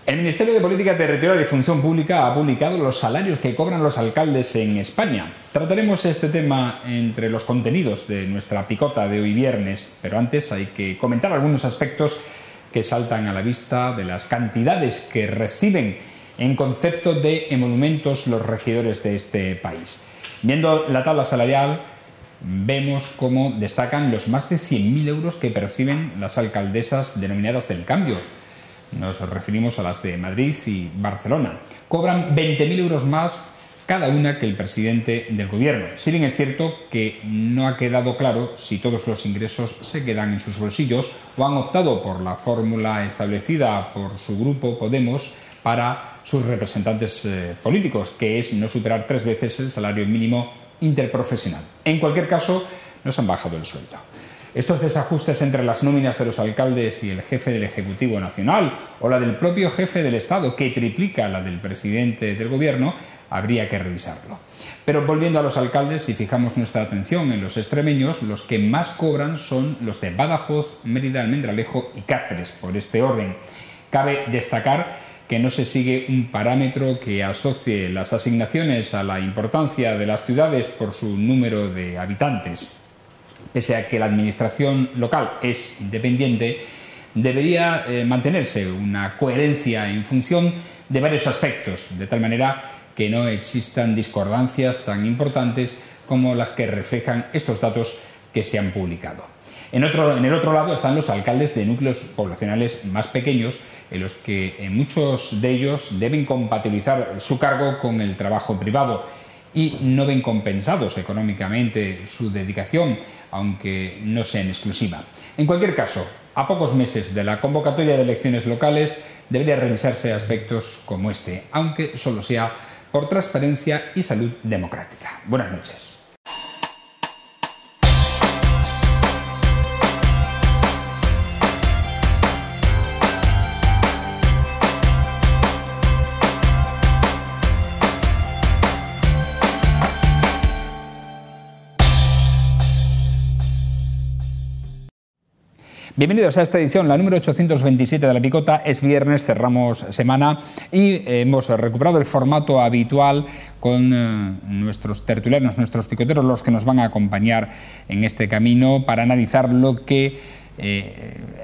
El Ministerio de Política Territorial y Función Pública ha publicado los salarios que cobran los alcaldes en España. Trataremos este tema entre los contenidos de nuestra picota de hoy viernes, pero antes hay que comentar algunos aspectos que saltan a la vista de las cantidades que reciben en concepto de emolumentos los regidores de este país. Viendo la tabla salarial, vemos cómo destacan los más de 100.000 euros que perciben las alcaldesas denominadas del cambio. Nos referimos a las de Madrid y Barcelona. Cobran 20.000 euros más cada una que el presidente del gobierno. Si bien es cierto que no ha quedado claro si todos los ingresos se quedan en sus bolsillos o han optado por la fórmula establecida por su grupo Podemos para sus representantes políticos, que es no superar 3 veces el salario mínimo interprofesional. En cualquier caso, nos han bajado el sueldo. Estos desajustes entre las nóminas de los alcaldes y el jefe del Ejecutivo Nacional o la del propio jefe del Estado, que triplica la del presidente del Gobierno, habría que revisarlo. Pero volviendo a los alcaldes, si fijamos nuestra atención en los extremeños, los que más cobran son los de Badajoz, Mérida, Almendralejo y Cáceres, por este orden. Cabe destacar que no se sigue un parámetro que asocie las asignaciones a la importancia de las ciudades por su número de habitantes. Pese a que la administración local es independiente, debería mantenerse una coherencia en función de varios aspectos, de tal manera que no existan discordancias tan importantes como las que reflejan estos datos que se han publicado. En el otro lado están los alcaldes de núcleos poblacionales más pequeños, en los que muchos de ellos deben compatibilizar su cargo con el trabajo privado y no ven compensados económicamente su dedicación, aunque no sea en exclusiva. En cualquier caso, a pocos meses de la convocatoria de elecciones locales, debería revisarse aspectos como este, aunque solo sea por transparencia y salud democrática. Buenas noches. Bienvenidos a esta edición, la número 827 de La Picota. Es viernes, cerramos semana y hemos recuperado el formato habitual con nuestros tertulianos, nuestros picoteros, los que nos van a acompañar en este camino para analizar lo que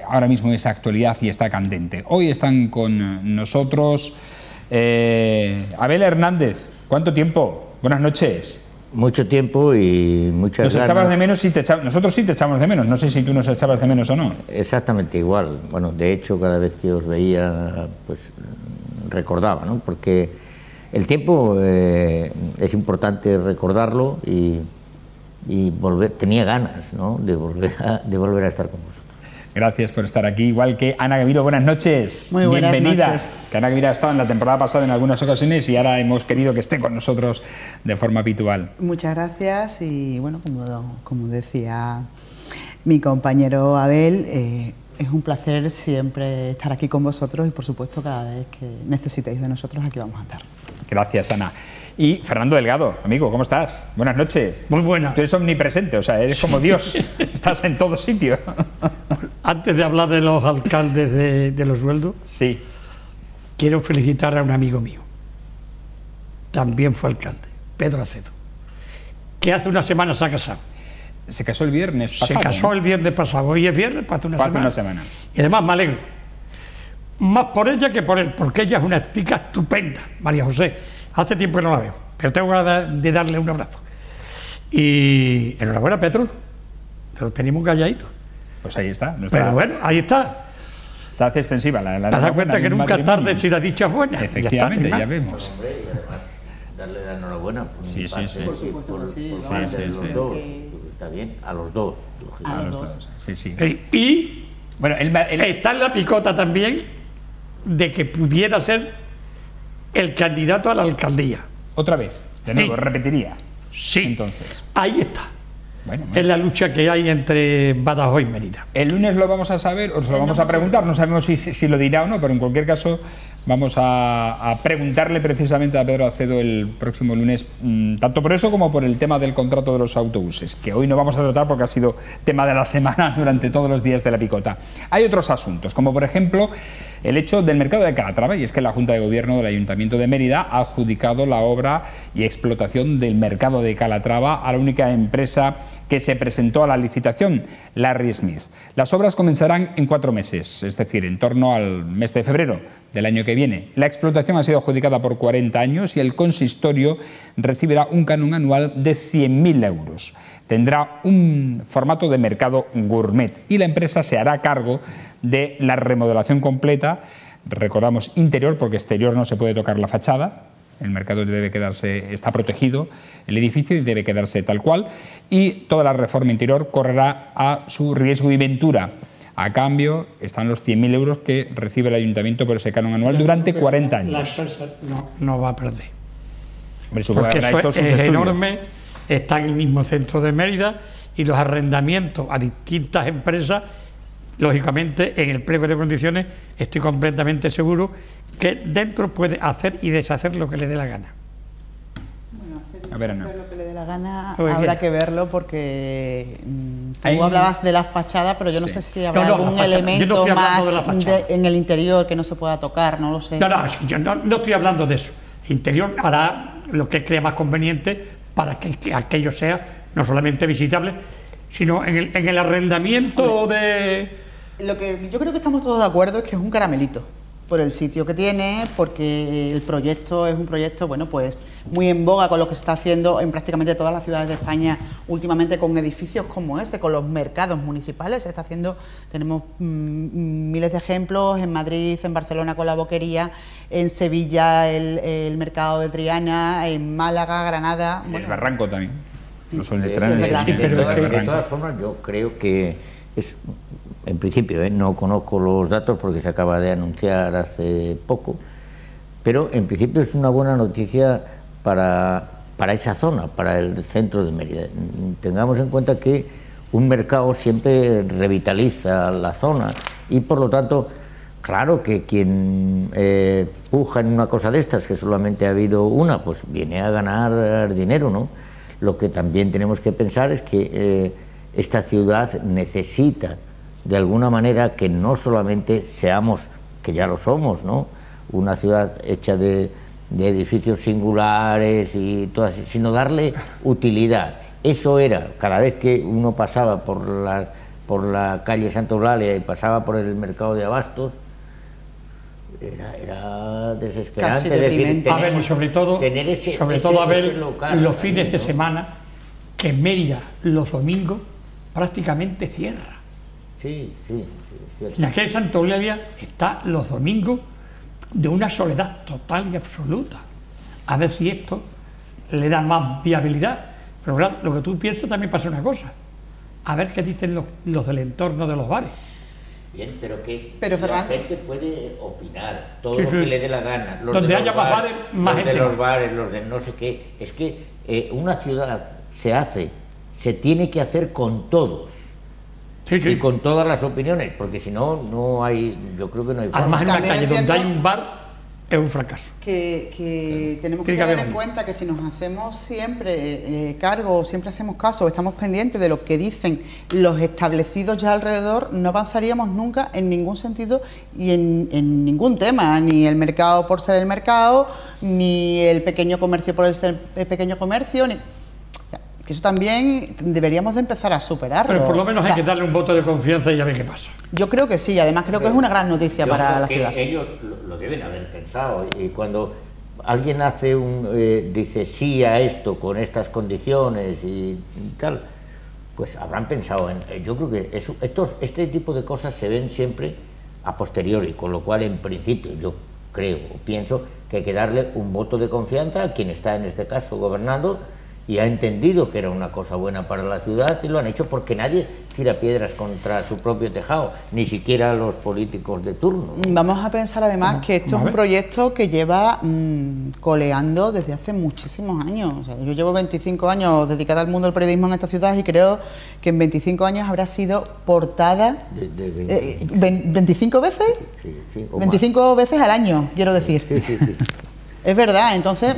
ahora mismo es actualidad y está candente. Hoy están con nosotros Abel Hernández. ¿Cuánto tiempo? Buenas noches. Mucho tiempo y muchas ganas. Nos echabas de menos, nosotros sí te echamos de menos, no sé si tú nos echabas de menos o no. Exactamente igual. Bueno, de hecho, cada vez que os veía, pues recordaba, ¿no? Porque el tiempo es importante recordarlo y volver, tenía ganas, ¿no?, de volver a estar con vosotros. Gracias por estar aquí, igual que Ana Gaviro. Buenas noches. Muy buenas Bienvenida. Noches. Que Ana Gaviro ha estado en la temporada pasada en algunas ocasiones y ahora hemos querido que esté con nosotros de forma habitual. Muchas gracias y bueno, como decía mi compañero Abel, es un placer siempre estar aquí con vosotros y por supuesto cada vez que necesitéis de nosotros aquí vamos a estar. Gracias, Ana. Y Fernando Delgado, amigo, ¿cómo estás? Buenas noches. Muy buenas. Tú eres omnipresente, o sea, eres como Dios, estás en todo sitio. Antes de hablar de los alcaldes de los sueldos, sí, quiero felicitar a un amigo mío, también fue alcalde, Pedro Acedo, que hace una semana se ha casado. Se casó el viernes pasado. Se casó, ¿no?, el viernes pasado, hoy es viernes, hace una semana. Y además me alegro, más por ella que por él, porque ella es una chica estupenda, María José. Hace tiempo que no la veo, pero tengo ganas de darle un abrazo. Y enhorabuena, Pedro, te lo tenemos calladito. Pues ahí está. Pero bueno, ahí está. Se hace extensiva la ¿Te das cuenta que nunca es tarde si la dicha es buena? Efectivamente, ya vemos. Hombre, y además darle la enhorabuena por Sí, mi sí, parte, sí. Por supuesto que sí. por parte de Sí. los dos. Está bien, a los dos. A los lógicamente. dos. Sí, sí. Y Bueno, está en la picota también de que pudiera ser el candidato a la alcaldía. Otra vez, de nuevo, repetiría. Sí. Entonces, Ahí está. bueno. Es la lucha que hay entre Badajoz y Mérida. El lunes lo vamos a saber, os lo vamos a preguntar, no sabemos si lo dirá o no, pero en cualquier caso Vamos a preguntarle precisamente a Pedro Acedo el próximo lunes, tanto por eso como por el tema del contrato de los autobuses, que hoy no vamos a tratar porque ha sido tema de la semana durante todos los días de la picota. Hay otros asuntos, como por ejemplo el hecho del mercado de Calatrava, y es que la Junta de Gobierno del Ayuntamiento de Mérida ha adjudicado la obra y explotación del mercado de Calatrava a la única empresa que se presentó a la licitación, Larry Smith. Las obras comenzarán en 4 meses, es decir, en torno al mes de febrero del año que viene. La explotación ha sido adjudicada por 40 años y el consistorio recibirá un canon anual de 100.000 euros. Tendrá un formato de mercado gourmet y la empresa se hará cargo de la remodelación completa, recordamos interior porque exterior no se puede tocar la fachada. El mercado debe quedarse, está protegido, el edificio, y debe quedarse tal cual, y toda la reforma interior correrá a su riesgo y ventura. A cambio están los 100.000 euros que recibe el ayuntamiento por ese canon anual durante 40 años. La empresa no va a perder. Porque eso es enorme, está en el mismo centro de Mérida, y los arrendamientos a distintas empresas, lógicamente en el pliego de condiciones estoy completamente seguro que dentro puede hacer y deshacer lo que le dé la gana. Bueno, hacer y A ver, no. lo que le dé la gana Pues habrá bien. que verlo porque Hay- tú hablabas de la fachada, pero yo no Sí. sé si habrá No, la algún fachada. Yo no elemento estoy hablando más de la fachada. en el interior que no se pueda tocar, no lo sé. No, yo no estoy hablando de eso. Interior hará lo que crea más conveniente para que aquello sea no solamente visitable, sino en el arrendamiento de... Lo que yo creo que estamos todos de acuerdo es que es un caramelito por el sitio que tiene, porque el proyecto es un proyecto, bueno, pues muy en boga con lo que se está haciendo en prácticamente todas las ciudades de España últimamente, con edificios como ese, con los mercados municipales. Se está haciendo, tenemos miles de ejemplos en Madrid, en Barcelona con la Boquería, en Sevilla el mercado de Triana, en Málaga, Granada. El Bueno, Barranco también. Los Eso es soletranes. verdad. De todas formas, yo creo que es, en principio, no conozco los datos porque se acaba de anunciar hace poco, pero en principio es una buena noticia para esa zona, para el centro de Mérida. Tengamos en cuenta que un mercado siempre revitaliza la zona y, por lo tanto, claro que quien puja en una cosa de estas, que solamente ha habido una, pues viene a ganar dinero, ¿no? Lo que también tenemos que pensar es que esta ciudad necesita, de alguna manera, que no solamente seamos, que ya lo somos, ¿no?, una ciudad hecha de edificios singulares y todas, sino darle utilidad. Eso era, cada vez que uno pasaba por la calle Santa Eulalia y pasaba por el mercado de abastos, era desesperante. Casi deprimente. A ver, y sobre todo a ver local, los fines de ¿no? semana, que Mérida los domingos prácticamente cierra. Sí, es cierto. La calle Santa Eulalia está los domingos de una soledad total y absoluta. A ver si esto le da más viabilidad. Pero claro, lo que tú piensas también pasa una cosa. A ver qué dicen los del entorno de los bares. Bien, Pero, la Fernando, gente puede opinar todo Sí, lo sí. que le dé la gana. Los Donde de los haya más bares, más los gente de los va. bares, los de no sé qué. Es que una ciudad se tiene que hacer con todos. Sí, sí. Y con todas las opiniones, porque si no, no hay, yo creo que no hay forma. Además, en una También calle es donde cierto hay un bar, es un fracaso. que tenemos que Tiene que tener haber en uno. cuenta que si nos hacemos siempre cargo, siempre hacemos caso, estamos pendientes de lo que dicen los establecidos ya alrededor, no avanzaríamos nunca en ningún sentido y en ningún tema, ni el mercado por ser el mercado, ni el pequeño comercio por ser el pequeño comercio, ni... O sea, que eso también deberíamos de empezar a superarlo. Pero por lo menos O sea, hay que darle un voto de confianza y a ver qué pasa. yo creo que sí, además creo que es una gran noticia Yo para creo la que ciudad. ellos lo deben haber pensado, y cuando alguien hace dice sí a esto con estas condiciones y tal, pues habrán pensado en... Yo creo que este tipo de cosas se ven siempre a posteriori, con lo cual en principio yo creo o pienso que hay que darle un voto de confianza a quien está en este caso gobernando y ha entendido que era una cosa buena para la ciudad y lo han hecho porque nadie tira piedras contra su propio tejado, ni siquiera los políticos de turno. Vamos a pensar además que esto es un proyecto que lleva coleando desde hace muchísimos años. O sea, yo llevo 25 años dedicada al mundo del periodismo en esta ciudad y creo que en 25 años habrá sido portada 25 veces, sí, 25 más. Veces al año, quiero decir. Sí. Es verdad, entonces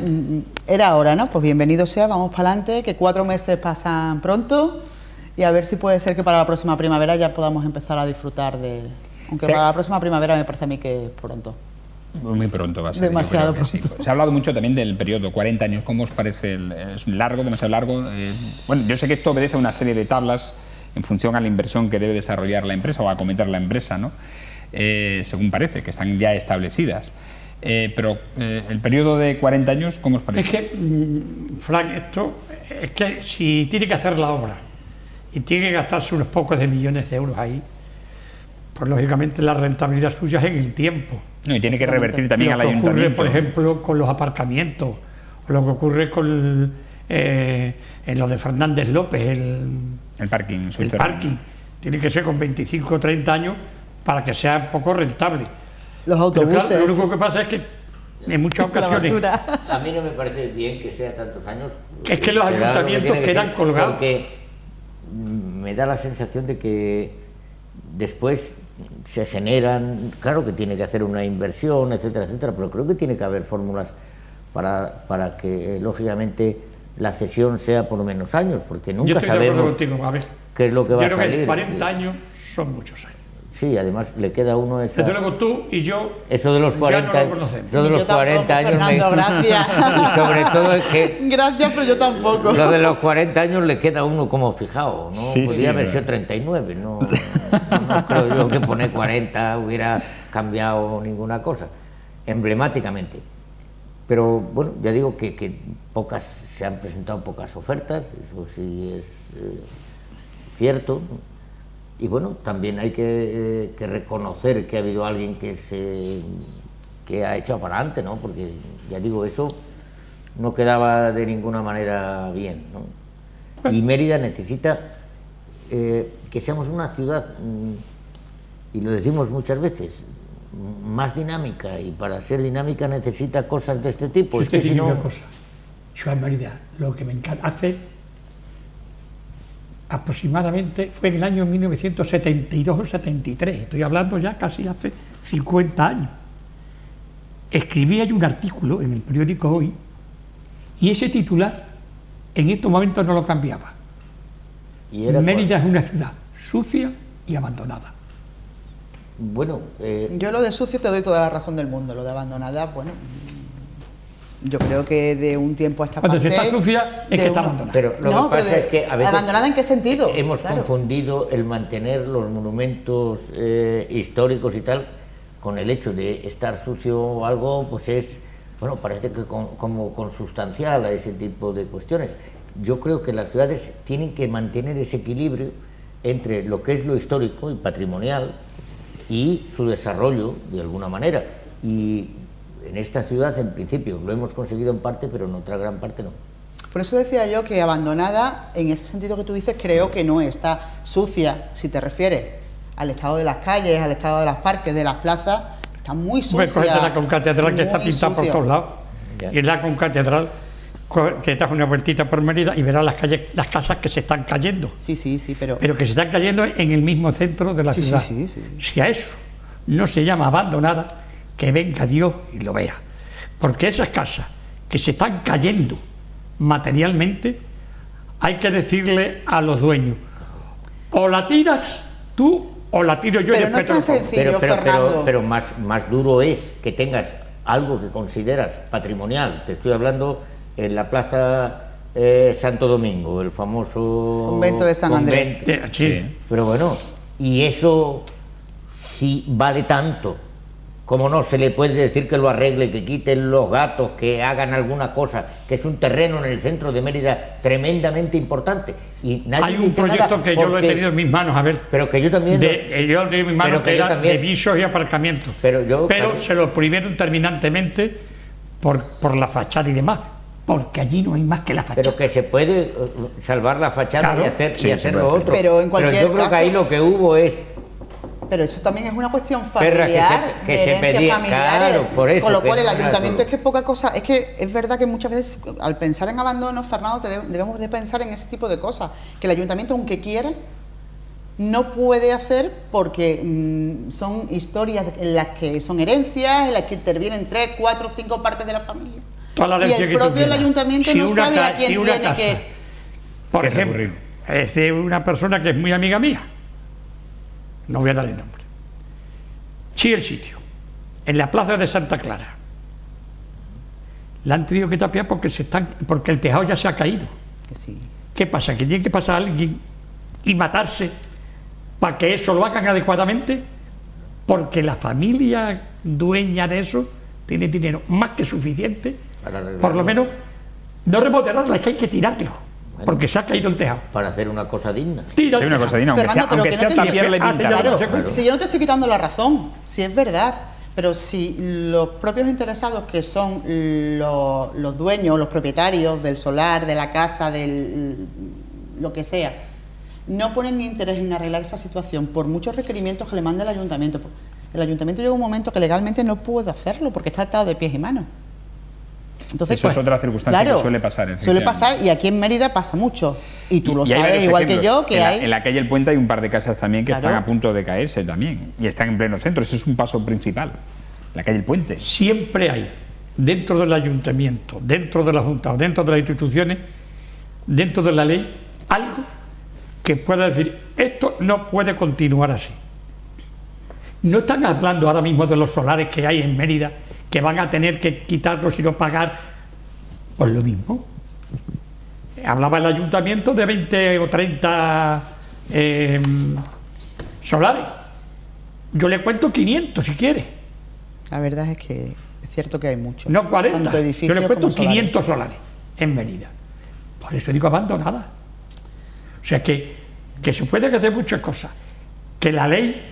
era hora, ¿no? Pues bienvenido sea, vamos para adelante, que 4 meses pasan pronto. Y a ver si puede ser que para la próxima primavera ya podamos empezar a disfrutar de... Aunque sí, para la próxima primavera me parece a mí que pronto. Muy pronto va a ser. Demasiado pronto. Sí. Se ha hablado mucho también del periodo, 40 años. ¿Cómo os parece? ¿Es largo, demasiado largo? Bueno, yo sé que esto obedece a una serie de tablas en función a la inversión que debe desarrollar la empresa o acometer la empresa, ¿no? Según parece, que están ya establecidas. Pero el periodo de 40 años, ¿cómo os parece? Es que, Frank, esto es que si tiene que hacer la obra y tiene que gastarse unos pocos de millones de euros ahí, pues lógicamente la rentabilidad suya es en el tiempo. No, y tiene que revertir también al ayuntamiento. Lo que ocurre, por ejemplo, con los aparcamientos, o lo que ocurre con en lo de Fernández López, el parking. El parking. Tiene que ser con 25 o 30 años para que sea poco rentable. Los autobuses. Pero claro, lo único que pasa es que en muchas ocasiones... A mí no me parece bien que sea tantos años. Es que los ayuntamientos quedan colgados. Porque me da la sensación de que después se generan, claro que tiene que hacer una inversión, etcétera, etcétera, pero creo que tiene que haber fórmulas para que lógicamente la cesión sea por menos años, porque nunca sabemos qué es lo que va a salir. Yo creo que 40 años son muchos años. Sí, además le queda a uno esa... Desde luego tú y yo eso de los 40, ya no lo conocemos. Eso de los 40 años... Fernando, gracias. Y sobre todo es que... Gracias, pero yo tampoco. Lo de los 40 años le queda a uno como fijado, ¿no? Sí, podría haber sido 39, no creo yo que poner 40 hubiera cambiado ninguna cosa, emblemáticamente. Pero bueno, ya digo que pocas, se han presentado pocas ofertas, eso sí es cierto. Y bueno, también hay que reconocer que ha habido alguien que ha echado para adelante, ¿no? Porque, ya digo, eso no quedaba de ninguna manera bien, ¿no? Y Mérida necesita que seamos una ciudad, y lo decimos muchas veces, más dinámica, y para ser dinámica necesita cosas de este tipo. Es que si no... una cosa, yo a Mérida, lo que me encanta hacer... aproximadamente fue en el año 1972 o 73, estoy hablando ya casi hace 50 años. Escribí ahí un artículo en el periódico Hoy y ese titular en estos momentos no lo cambiaba. Mérida es una ciudad sucia y abandonada. Bueno, yo lo de sucio te doy toda la razón del mundo, lo de abandonada, bueno... Yo creo que de un tiempo a esta parte... Cuando se está sucia es que está abandonada. Pero lo que pasa es que a veces... ¿Abandonada en qué sentido? Hemos confundido el mantener los monumentos históricos y tal con el hecho de estar sucio o algo, pues es... Bueno, parece que como consustancial a ese tipo de cuestiones. Yo creo que las ciudades tienen que mantener ese equilibrio entre lo que es lo histórico y patrimonial y su desarrollo, de alguna manera. Y... en esta ciudad, en principio, lo hemos conseguido en parte, pero en otra gran parte no. Por eso decía yo que abandonada, en ese sentido que tú dices, creo que no está sucia, si te refieres al estado de las calles, al estado de los parques, de las plazas, está muy sucia. Pues la concatedral que está pintada por todos lados. Ya. Y en la concatedral te das una vueltita por Mérida y verás las calles, las casas que se están cayendo. Sí, pero que se están cayendo en el mismo centro de la ciudad. Sí. Si a eso no se llama abandonada, que venga Dios y lo vea, porque esas casas que se están cayendo materialmente, hay que decirle a los dueños, o la tiras tú o la tiro yo. Pero no es tan sencillo, Fernando. Pero más duro es que tengas algo que consideras patrimonial. Te estoy hablando en la plaza Santo Domingo, el famoso convento de San Andrés. Sí. Pero bueno, y eso si vale tanto, como no se le puede decir que lo arregle, que quiten los gatos, que hagan alguna cosa, que es un terreno en el centro de Mérida tremendamente importante. Y nadie hay un proyecto que yo lo he tenido en mis manos, a ver. Pero que yo también... yo lo tenía en mis manos, que era de visos y aparcamientos. Pero se lo prohibieron terminantemente por la fachada y demás. porque allí no hay más que la fachada. Pero que se puede salvar la fachada, claro, y hacer lo otro. Pero en cualquier yo creo caso, que ahí lo que hubo es... Pero eso también es una cuestión familiar, de herencias familiares, claro, por eso, con lo cual el ayuntamiento es que poca cosa, es que es verdad que muchas veces al pensar en abandono, Fernando, debemos de pensar en ese tipo de cosas, que el ayuntamiento, aunque quiera, no puede hacer porque son historias en las que son herencias, en las que intervienen 3, 4, 5 partes de la familia. Y el propio ayuntamiento no sabe a quién tiene que... Por ejemplo, es de una persona que es muy amiga mía, no voy a dar el nombre. Sí, el sitio, en la plaza de Santa Clara. La han tenido que tapiar porque el tejado ya se ha caído. Sí. ¿Qué pasa? ¿Que tiene que pasar alguien y matarse para que eso lo hagan adecuadamente? Porque la familia dueña de eso tiene dinero más que suficiente, por lo menos, no remodelarla, es que hay que tirarlo. Bueno, porque se ha caído el tejado. Para hacer una cosa digna. Sí, una cosa digna, aunque sea tapiarla y pintarla. Claro, si yo no te estoy quitando la razón, si es verdad, pero si los propios interesados, que son los dueños, los propietarios del solar, de la casa, lo que sea, no ponen interés en arreglar esa situación por muchos requerimientos que le mande el ayuntamiento llega un momento que legalmente no puede hacerlo porque está atado de pies y manos. Entonces, eso es otra circunstancia, claro, que suele pasar. Suele pasar, y aquí en Mérida pasa mucho. Y tú lo sabes igual que yo, que en la calle El Puente hay un par de casas también que están a punto de caerse también. Y están en pleno centro. Ese es un paso principal. La calle El Puente. Siempre hay, dentro del ayuntamiento, dentro de la Junta, dentro de las instituciones, dentro de la ley, algo que pueda decir, esto no puede continuar así. No están hablando ahora mismo de los solares que hay en Mérida, que van a tener que quitarlos y no pagar, pues lo mismo. Hablaba el ayuntamiento de 20 o 30 solares. Yo le cuento 500 si quiere. La verdad es que es cierto que hay muchos. No 40, yo le cuento 500 solares en Mérida. Por eso digo abandonada. O sea que se pueden hacer muchas cosas. Que la ley...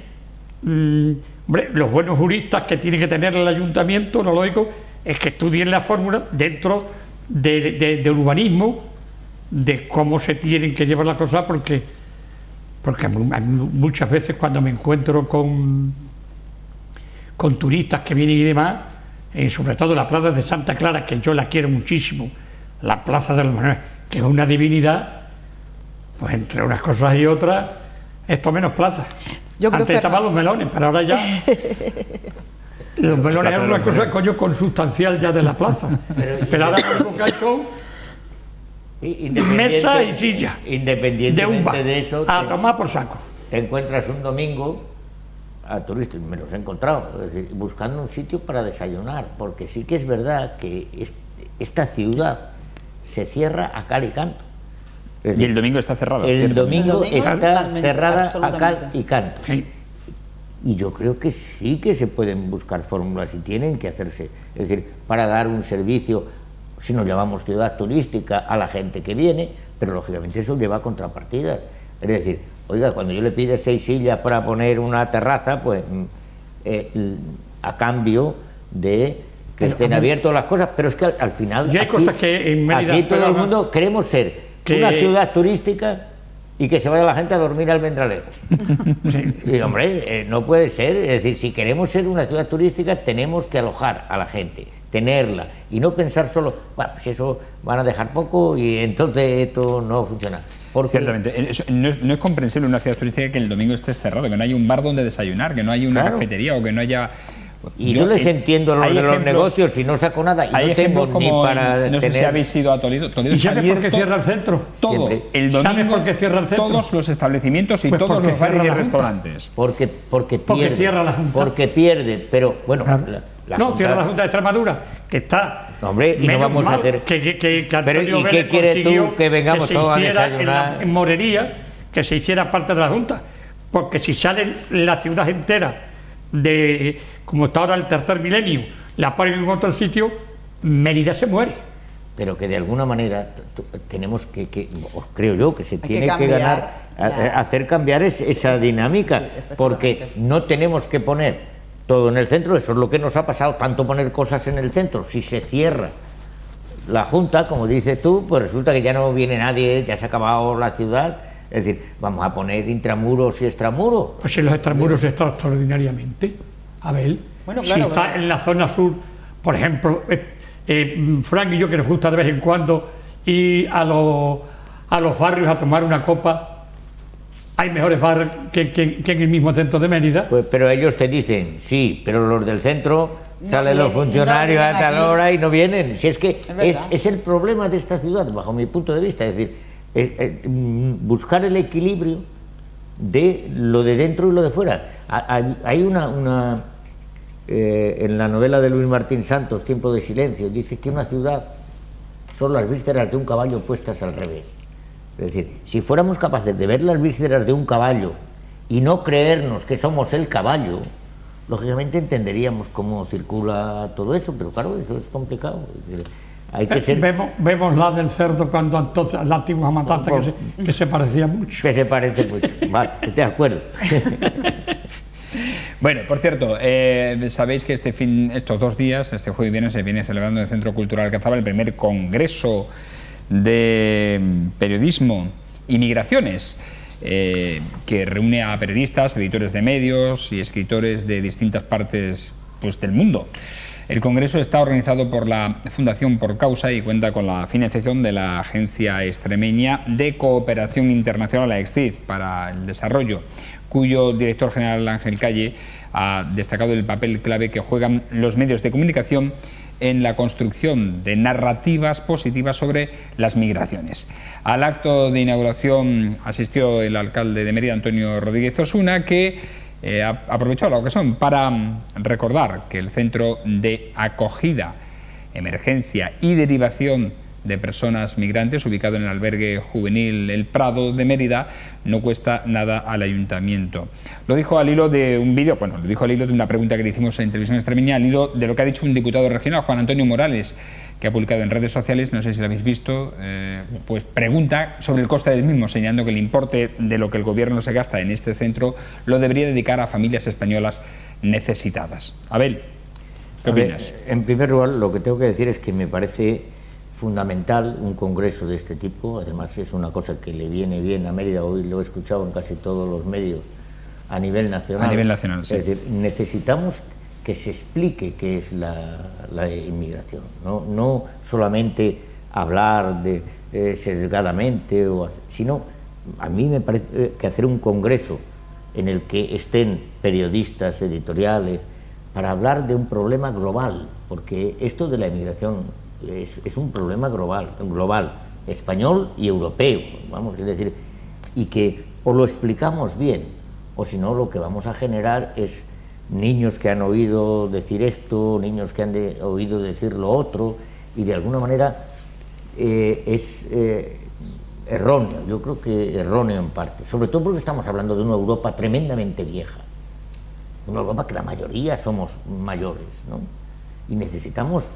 hombre, los buenos juristas que tiene que tener el ayuntamiento, lo lógico es que estudien la fórmula dentro del urbanismo, de cómo se tienen que llevar las cosas, porque muchas veces cuando me encuentro con turistas que vienen y demás, sobre todo la plaza de Santa Clara, que yo la quiero muchísimo, la plaza de los Manuel, que es una divinidad, pues entre unas cosas y otras, esto menos plaza. Antes estaban los melones, pero ahora ya los melones eran una cosa consustancial ya de la plaza, pero ahora lo que hay son mesa y silla independientemente de eso, a tomar por saco. Te encuentras un domingo a turistas, me los he encontrado, es decir, buscando un sitio para desayunar, porque sí que es verdad que esta ciudad se cierra a cal y canto. Y el domingo está cerrado. El domingo está cerrada a cal y canto. Sí. Y yo creo que sí que se pueden buscar fórmulas y tienen que hacerse. Es decir, para dar un servicio, si nos llamamos ciudad turística, a la gente que viene, pero lógicamente eso lleva contrapartidas. Es decir, oiga, cuando yo le pido 6 sillas para poner una terraza, pues a cambio de que estén abiertas las cosas, pero es que al final hay cosas que en Mérida, aquí todo el mundo queremos ser una ciudad turística y que se vaya la gente a dormir al Almendralejo. Sí. Y hombre, no puede ser. Es decir, si queremos ser una ciudad turística, tenemos que alojar a la gente, tenerla, y no pensar solo, bueno, pues eso van a dejar poco y entonces esto no funciona. Porque... Ciertamente, no es comprensible en una ciudad turística que el domingo esté cerrado, que no haya un bar donde desayunar, que no haya una cafetería o que no haya... Y yo les entiendo de los negocios y no saco nada, y no tengo ni para no sé si habéis ido a Toledo. ¿Y sabes por qué cierra el centro? Todo. El domingo, ¿sabes por qué cierra el centro? Todos los establecimientos y todos los bares y restaurantes. Porque pierde. Cierra la Junta. Porque pierde, pero bueno... Claro. No, cierra la Junta de Extremadura, que está... Hombre, y no vamos a hacer... Pero ¿y qué quieres tú que vengamos todos a desayunar? En Morería, que se hiciera parte de la Junta, porque si sale la ciudad entera de, como está ahora el tercer milenio, la ponen en otro sitio, Mérida se muere. Pero que de alguna manera tenemos que creo yo, que se tiene que ganar, hacer cambiar esa dinámica, sí, porque no tenemos que poner todo en el centro. Eso es lo que nos ha pasado, tanto poner cosas en el centro. Si se cierra la Junta, como dices tú, pues resulta que ya no viene nadie, ya se ha acabado la ciudad. Es decir, vamos a poner intramuros y extramuros. Pues si los extramuros están extraordinariamente. A ver, bueno, claro, si está en la zona sur, por ejemplo, Frank y yo, que nos gusta de vez en cuando ir a los barrios a tomar una copa, hay mejores bares que en el mismo centro de Mérida. Pues, pero ellos te dicen, sí, pero los del centro salen los funcionarios a tal hora y no vienen. Si es que es el problema de esta ciudad, bajo mi punto de vista, es decir, buscar el equilibrio de lo de dentro y lo de fuera. Hay una en la novela de Luis Martín Santos, Tiempo de silencio, dice que una ciudad son las vísceras de un caballo puestas al revés. Es decir, si fuéramos capaces de ver las vísceras de un caballo y no creernos que somos el caballo, lógicamente entenderíamos cómo circula todo eso, pero claro, eso es complicado. Es decir, hay que ser... vemos la del cerdo cuando entonces la antigua matanza que se parecía mucho. Que se parece mucho, vale, de acuerdo. Bueno, por cierto, sabéis que estos 2 días, este jueves y viernes, se viene celebrando en el Centro Cultural Alcazaba el primer congreso de periodismo y migraciones, que reúne a periodistas, editores de medios y escritores de distintas partes, pues, del mundo. El congreso está organizado por la Fundación Por Causa y cuenta con la financiación de la Agencia Extremeña de Cooperación Internacional, AEXCID, para el Desarrollo, cuyo director general, Ángel Calle, ha destacado el papel clave que juegan los medios de comunicación en la construcción de narrativas positivas sobre las migraciones. Al acto de inauguración asistió el alcalde de Mérida, Antonio Rodríguez Osuna, que aprovechó la ocasión para recordar que el Centro de Acogida, Emergencia y Derivación de Personas Migrantes, ubicado en el albergue juvenil El Prado de Mérida, no cuesta nada al ayuntamiento. Lo dijo al hilo de un vídeo, bueno, lo dijo al hilo de una pregunta que le hicimos en Televisión Extremeña, al hilo de lo que ha dicho un diputado regional, Juan Antonio Morales, que ha publicado en redes sociales, no sé si lo habéis visto, pues pregunta sobre el coste del mismo, señalando que el importe de lo que el gobierno se gasta en este centro lo debería dedicar a familias españolas necesitadas. Abel, ¿qué opinas? En primer lugar, lo que tengo que decir es que me parece fundamental un congreso de este tipo. Además es una cosa que le viene bien a Mérida, hoy lo he escuchado en casi todos los medios a nivel nacional. A nivel nacional, sí. Es decir, necesitamos que se explique qué es la inmigración, no solamente hablar de sesgadamente, sino a mí me parece que hacer un congreso en el que estén periodistas, editoriales, para hablar de un problema global, porque esto de la inmigración es un problema global, español y europeo, vamos, es decir, y que o lo explicamos bien, o si no lo que vamos a generar es niños que han oído decir esto, niños que han oído decir lo otro, y de alguna manera es erróneo, yo creo que erróneo en parte, sobre todo porque estamos hablando de una Europa tremendamente vieja, una Europa que la mayoría somos mayores, ¿no? Y necesitamos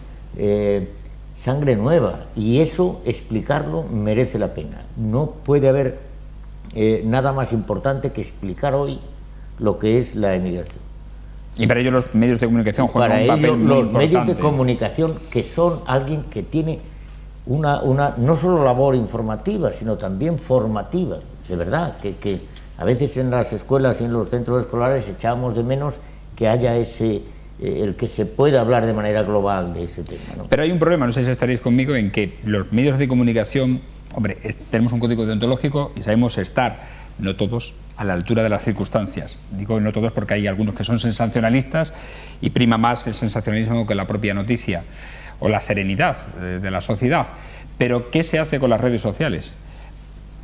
sangre nueva, y eso explicarlo merece la pena. No puede haber nada más importante que explicar hoy lo que es la emigración. Y para ello los medios de comunicación juegan un papel muy importante. Los medios de comunicación, que son alguien que tiene una no solo labor informativa, sino también formativa, de verdad, que a veces en las escuelas y en los centros escolares echamos de menos que haya el que se pueda hablar de manera global de ese tema, ¿no? Pero hay un problema, no sé si estaréis conmigo, en que los medios de comunicación, hombre, tenemos un código deontológico y sabemos estar, no todos, a la altura de las circunstancias. Digo no todos porque hay algunos que son sensacionalistas y prima más el sensacionalismo que la propia noticia o la serenidad de la sociedad. Pero ¿qué se hace con las redes sociales?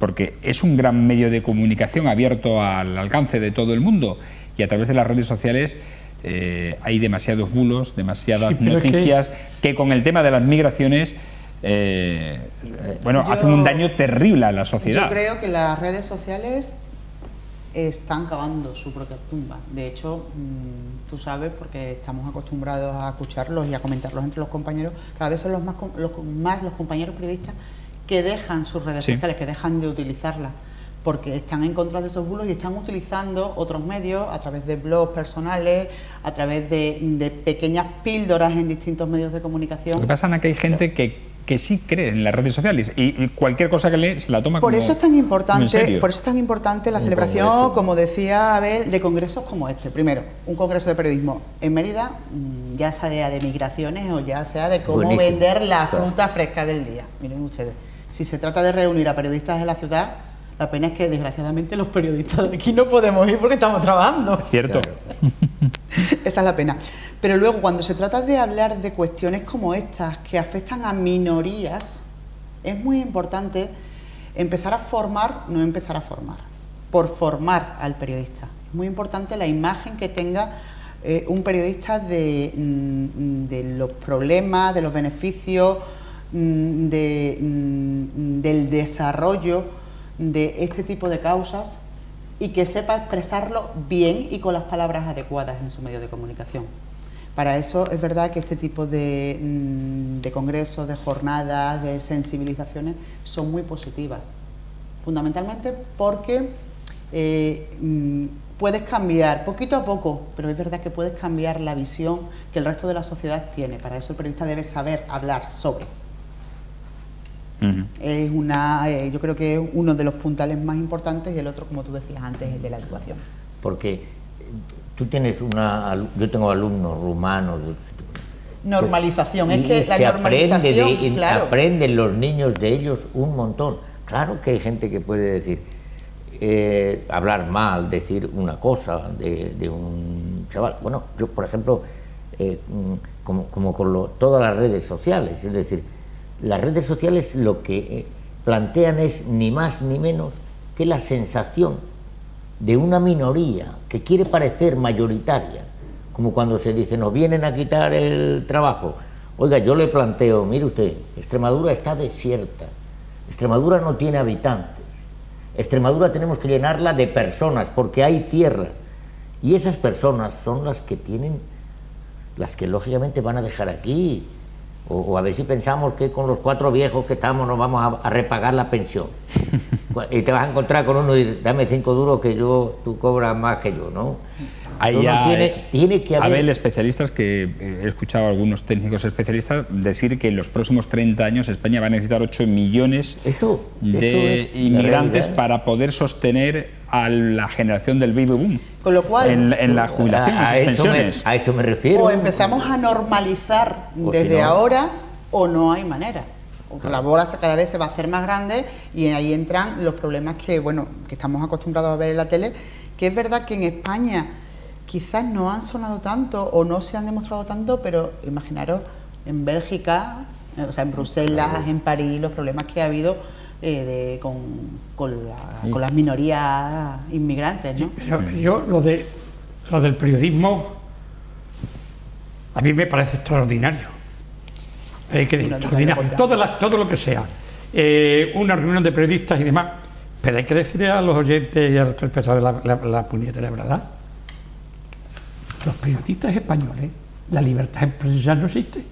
Porque es un gran medio de comunicación abierto al alcance de todo el mundo, y a través de las redes sociales hay demasiados bulos, demasiadas noticias que con el tema de las migraciones hacen un daño terrible a la sociedad. Yo creo que las redes sociales están cavando su propia tumba. De hecho, tú sabes, porque estamos acostumbrados a escucharlos y a comentarlos entre los compañeros, cada vez son los compañeros periodistas que dejan sus redes sociales, que dejan de utilizarlas, porque están en contra de esos bulos y están utilizando otros medios a través de blogs personales, a través de pequeñas píldoras en distintos medios de comunicación. Lo que pasa es que hay gente que que sí cree en las redes sociales y cualquier cosa que lee se la toma por eso es tan importante, por eso es tan importante la celebración, congreso, como decía Abel, de congresos como este. Primero, un congreso de periodismo en Mérida, ya sea de migraciones o ya sea de cómo vender la fruta fresca del día. Miren ustedes, si se trata de reunir a periodistas en la ciudad, la pena es que desgraciadamente los periodistas de aquí no podemos ir porque estamos trabajando. Cierto. Claro. Esa es la pena. Pero luego, cuando se trata de hablar de cuestiones como estas que afectan a minorías, es muy importante empezar a formar, no empezar a formar, por formar al periodista. Es muy importante la imagen que tenga un periodista de los problemas, de los beneficios, del desarrollo de este tipo de causas y que sepa expresarlo bien y con las palabras adecuadas en su medio de comunicación. Para eso es verdad que este tipo de congresos, de jornadas, de sensibilizaciones son muy positivas, fundamentalmente porque puedes cambiar poquito a poco, pero es verdad que puedes cambiar la visión que el resto de la sociedad tiene. Para eso el periodista debe saber hablar sobre. Es yo creo que es uno de los puntales más importantes y el otro, como tú decías antes, el de la educación. Porque tú tienes yo tengo alumnos rumanos. Normalización, es que la normalización, claro. Aprenden los niños de ellos un montón. Claro que hay gente que puede decir, hablar mal, decir una cosa de un chaval. Bueno, yo por ejemplo, como con todas las redes sociales, es decir, las redes sociales lo que plantean es ni más ni menos que la sensación de una minoría que quiere parecer mayoritaria, como cuando se dice nos vienen a quitar el trabajo. Oiga, yo le planteo, mire usted, Extremadura está desierta, Extremadura no tiene habitantes, Extremadura tenemos que llenarla de personas porque hay tierra y esas personas son las que lógicamente van a dejar aquí. O a ver si pensamos que con los 4 viejos que estamos nos vamos a repagar la pensión. Y te vas a encontrar con uno y dice, dame 5 duros que tú cobras más que yo, ¿no? Hay ya, tiene que haber... Abel, especialistas que he escuchado a algunos técnicos especialistas decir que en los próximos 30 años España va a necesitar 8 millones de inmigrantes para poder sostener a la generación del baby boom. Con lo cual, en la jubilación, en las pensiones. A eso me refiero. O empezamos a normalizar desde ahora o no hay manera. La bola cada vez se va a hacer más grande y ahí entran los problemas que estamos acostumbrados a ver en la tele, que es verdad que en España quizás no han sonado tanto o no se han demostrado tanto, pero imaginaros en Bélgica, o sea, en Bruselas, en París, los problemas que ha habido con las minorías inmigrantes, ¿no? Pero yo lo del periodismo a mí me parece extraordinario. Hay que decir, extraordinario, todo lo que sea, una reunión de periodistas y demás, pero hay que decirle a los oyentes y a los espectadores la puñetera verdad. Los periodistas españoles, la libertad empresarial no existe.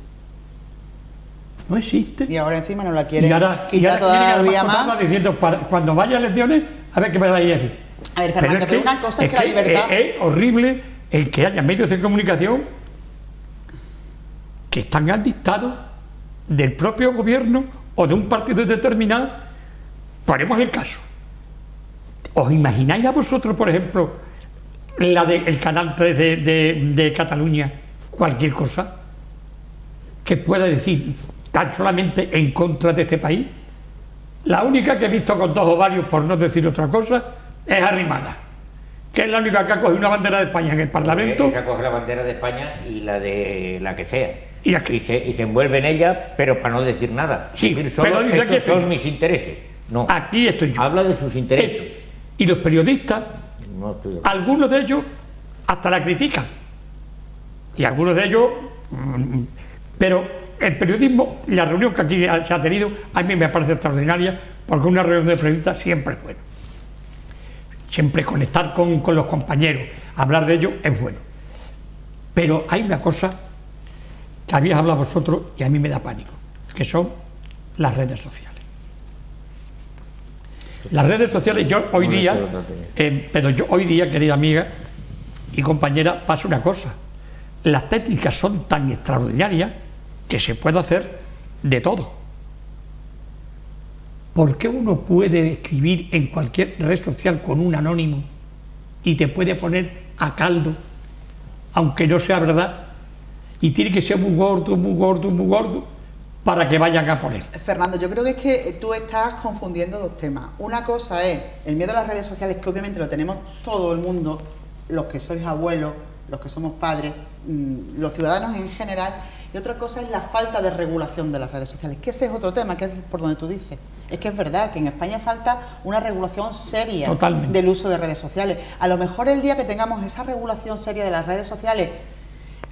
No existe. Y ahora encima no la quieren quitar todavía más. Diciendo, cuando vaya a elecciones, a ver qué me vais a decir. A ver, Fernando, pero una cosa es que la libertad... Es horrible el que haya medios de comunicación que están al dictado del propio gobierno o de un partido determinado. Ponemos el caso. ¿Os imagináis a vosotros, por ejemplo, el canal 3 de Cataluña, cualquier cosa que pueda decir tan solamente en contra de este país? La única que he visto con 2 ovarios, por no decir otra cosa, es Arrimada, que es la única que ha cogido una bandera de España en el Parlamento. Esa coge la bandera de España y la de la que sea. Y se envuelve en ella, pero para no decir nada. Sí, decir, solo pero dice estos son mis intereses. No. Aquí estoy yo. Habla de sus intereses. Y los periodistas, algunos de ellos hasta la critican. Y algunos de ellos... Pero el periodismo, la reunión que aquí se ha tenido, a mí me parece extraordinaria, porque una reunión de periodistas siempre es bueno. Siempre conectar con los compañeros, hablar de ello es bueno. Pero hay una cosa que habéis hablado vosotros y a mí me da pánico, que son las redes sociales. Las redes sociales, yo hoy día, querida amiga y compañera, pasa una cosa. Las técnicas son tan extraordinarias que se puede hacer de todo. ¿por qué uno puede escribir en cualquier red social con un anónimo y te puede poner a caldo, aunque no sea verdad, y tiene que ser muy gordo, muy gordo, muy gordo, para que vayan a por él? Fernando, yo creo que es que tú estás confundiendo dos temas. Una cosa es el miedo a las redes sociales, que obviamente lo tenemos todo el mundo, los que sois abuelos, los que somos padres, los ciudadanos en general, y otra cosa es la falta de regulación de las redes sociales, que ese es otro tema, que es por donde tú dices. Es que es verdad que en España falta una regulación seria Totalmente. del uso de redes sociales. A lo mejor el día que tengamos esa regulación seria de las redes sociales,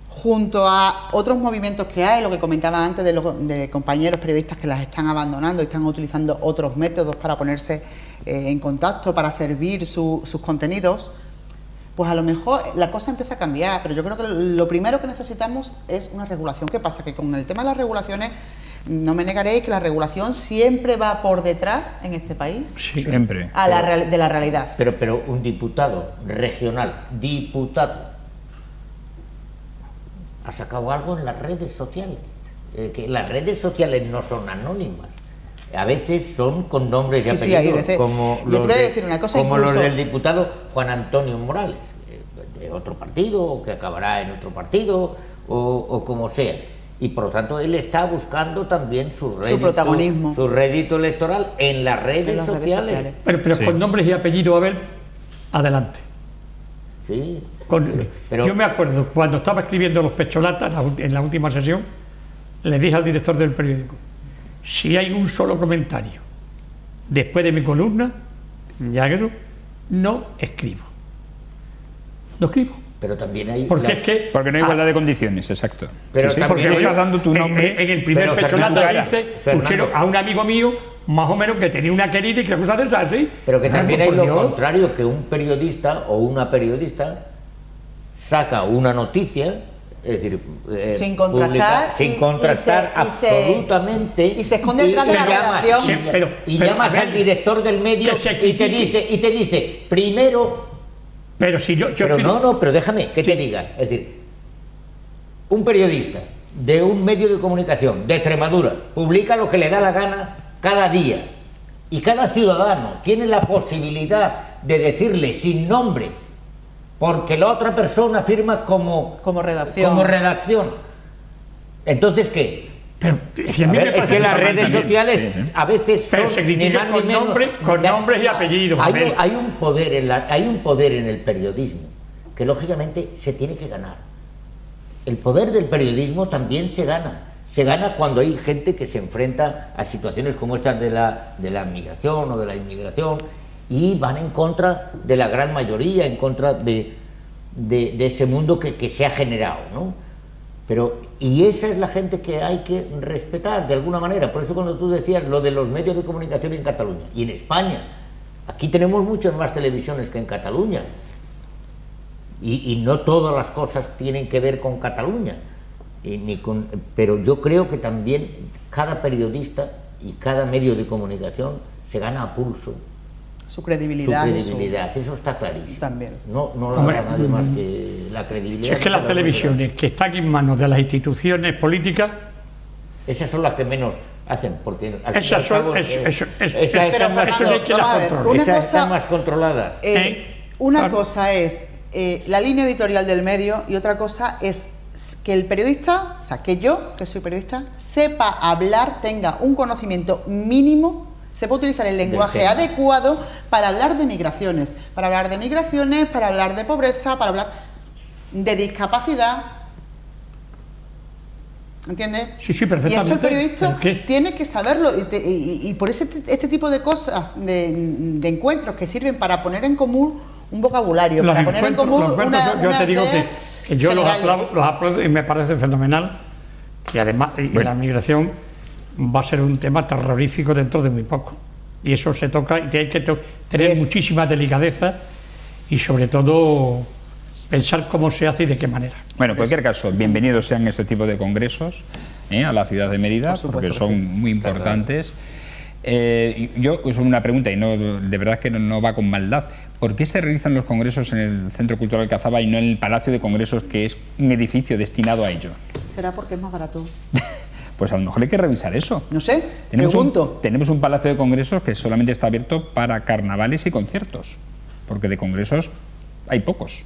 junto a otros movimientos que hay, lo que comentaba antes de compañeros periodistas que las están abandonando y están utilizando otros métodos para ponerse en contacto, para servir sus contenidos, pues a lo mejor la cosa empieza a cambiar, pero yo creo que lo primero que necesitamos es una regulación. ¿Qué pasa? Que con el tema de las regulaciones, no me negaréis que la regulación siempre va por detrás en este país. Sí, siempre. De la realidad. Pero un diputado regional, ha sacado algo en las redes sociales. Que las redes sociales no son anónimas. A veces son con nombres y apellidos, como los del diputado Juan Antonio Morales, de otro partido, o que acabará en otro partido, o como sea. Y por lo tanto él está buscando también su protagonismo, su rédito electoral en las redes sociales. Pero sí, con nombres y apellidos, Abel, adelante. Sí. Yo me acuerdo, cuando estaba escribiendo Los Pecholatas, en la última sesión, le dije al director del periódico: si hay un solo comentario después de mi columna, no escribo. No escribo. Pero también hay... Porque no hay igualdad de condiciones, exacto. Pero sí, porque no estás dando tu nombre. En el primer Pecholata pusieron a un amigo mío, más o menos, que tenía una querida y que cosas de esas, ¿sí? Pero que también hay lo contrario, que un periodista o una periodista saca una noticia, es decir, sin contrastar, absolutamente, y se esconde detrás de la redacción, y llamas al director del medio y te dice primero, pero si pero déjame que te diga, es decir, un periodista de un medio de comunicación de Extremadura publica lo que le da la gana cada día, y cada ciudadano tiene la posibilidad de decirle sin nombre, porque la otra persona firma como redacción. Entonces, ¿qué? Es que las redes sociales a veces son con nombres y apellidos. Hay un poder en el periodismo que lógicamente se tiene que ganar. El poder del periodismo también se gana. Se gana cuando hay gente que se enfrenta a situaciones como estas de la migración o de la inmigración, y van en contra de la gran mayoría, en contra de ese mundo que se ha generado, ¿no? Y esa es la gente que hay que respetar de alguna manera. Por eso cuando tú decías lo de los medios de comunicación en Cataluña y en España, aquí tenemos muchas más televisiones que en Cataluña, y no todas las cosas tienen que ver con Cataluña, pero yo creo que también cada periodista y cada medio de comunicación se gana a pulso su credibilidad. Eso está clarísimo. También. No lo hará nadie más que la credibilidad. Es que las televisiones que están en manos de las instituciones políticas, esas son las que menos hacen, porque esas están más controladas. Una cosa es la línea editorial del medio, y otra cosa es que el periodista, o sea, que yo, que soy periodista, sepa hablar, tenga un conocimiento mínimo, sepa utilizar el lenguaje adecuado para hablar de migraciones, para hablar de pobreza, para hablar de discapacidad. ¿Entiendes? Sí, perfectamente. Y eso el periodista tiene que saberlo, y por este tipo de cosas, de encuentros que sirven para poner en común un vocabulario, para poner en común yo te digo que yo los aplaudo y me parece fenomenal, que además la migración va a ser un tema terrorífico dentro de muy poco, y eso se toca, y hay que tener muchísima delicadeza y sobre todo pensar cómo se hace y de qué manera. Bueno, en cualquier caso, bienvenidos sean este tipo de congresos a la ciudad de Mérida, porque son muy importantes. Yo, es una pregunta, y de verdad que no va con maldad: ¿por qué se realizan los congresos en el Centro Cultural Cazaba y no en el Palacio de Congresos, que es un edificio destinado a ello? Será porque es más barato. Pues a lo mejor hay que revisar eso. No sé, pregunto. Tenemos un palacio de congresos que solamente está abierto para carnavales y conciertos, porque de congresos hay pocos.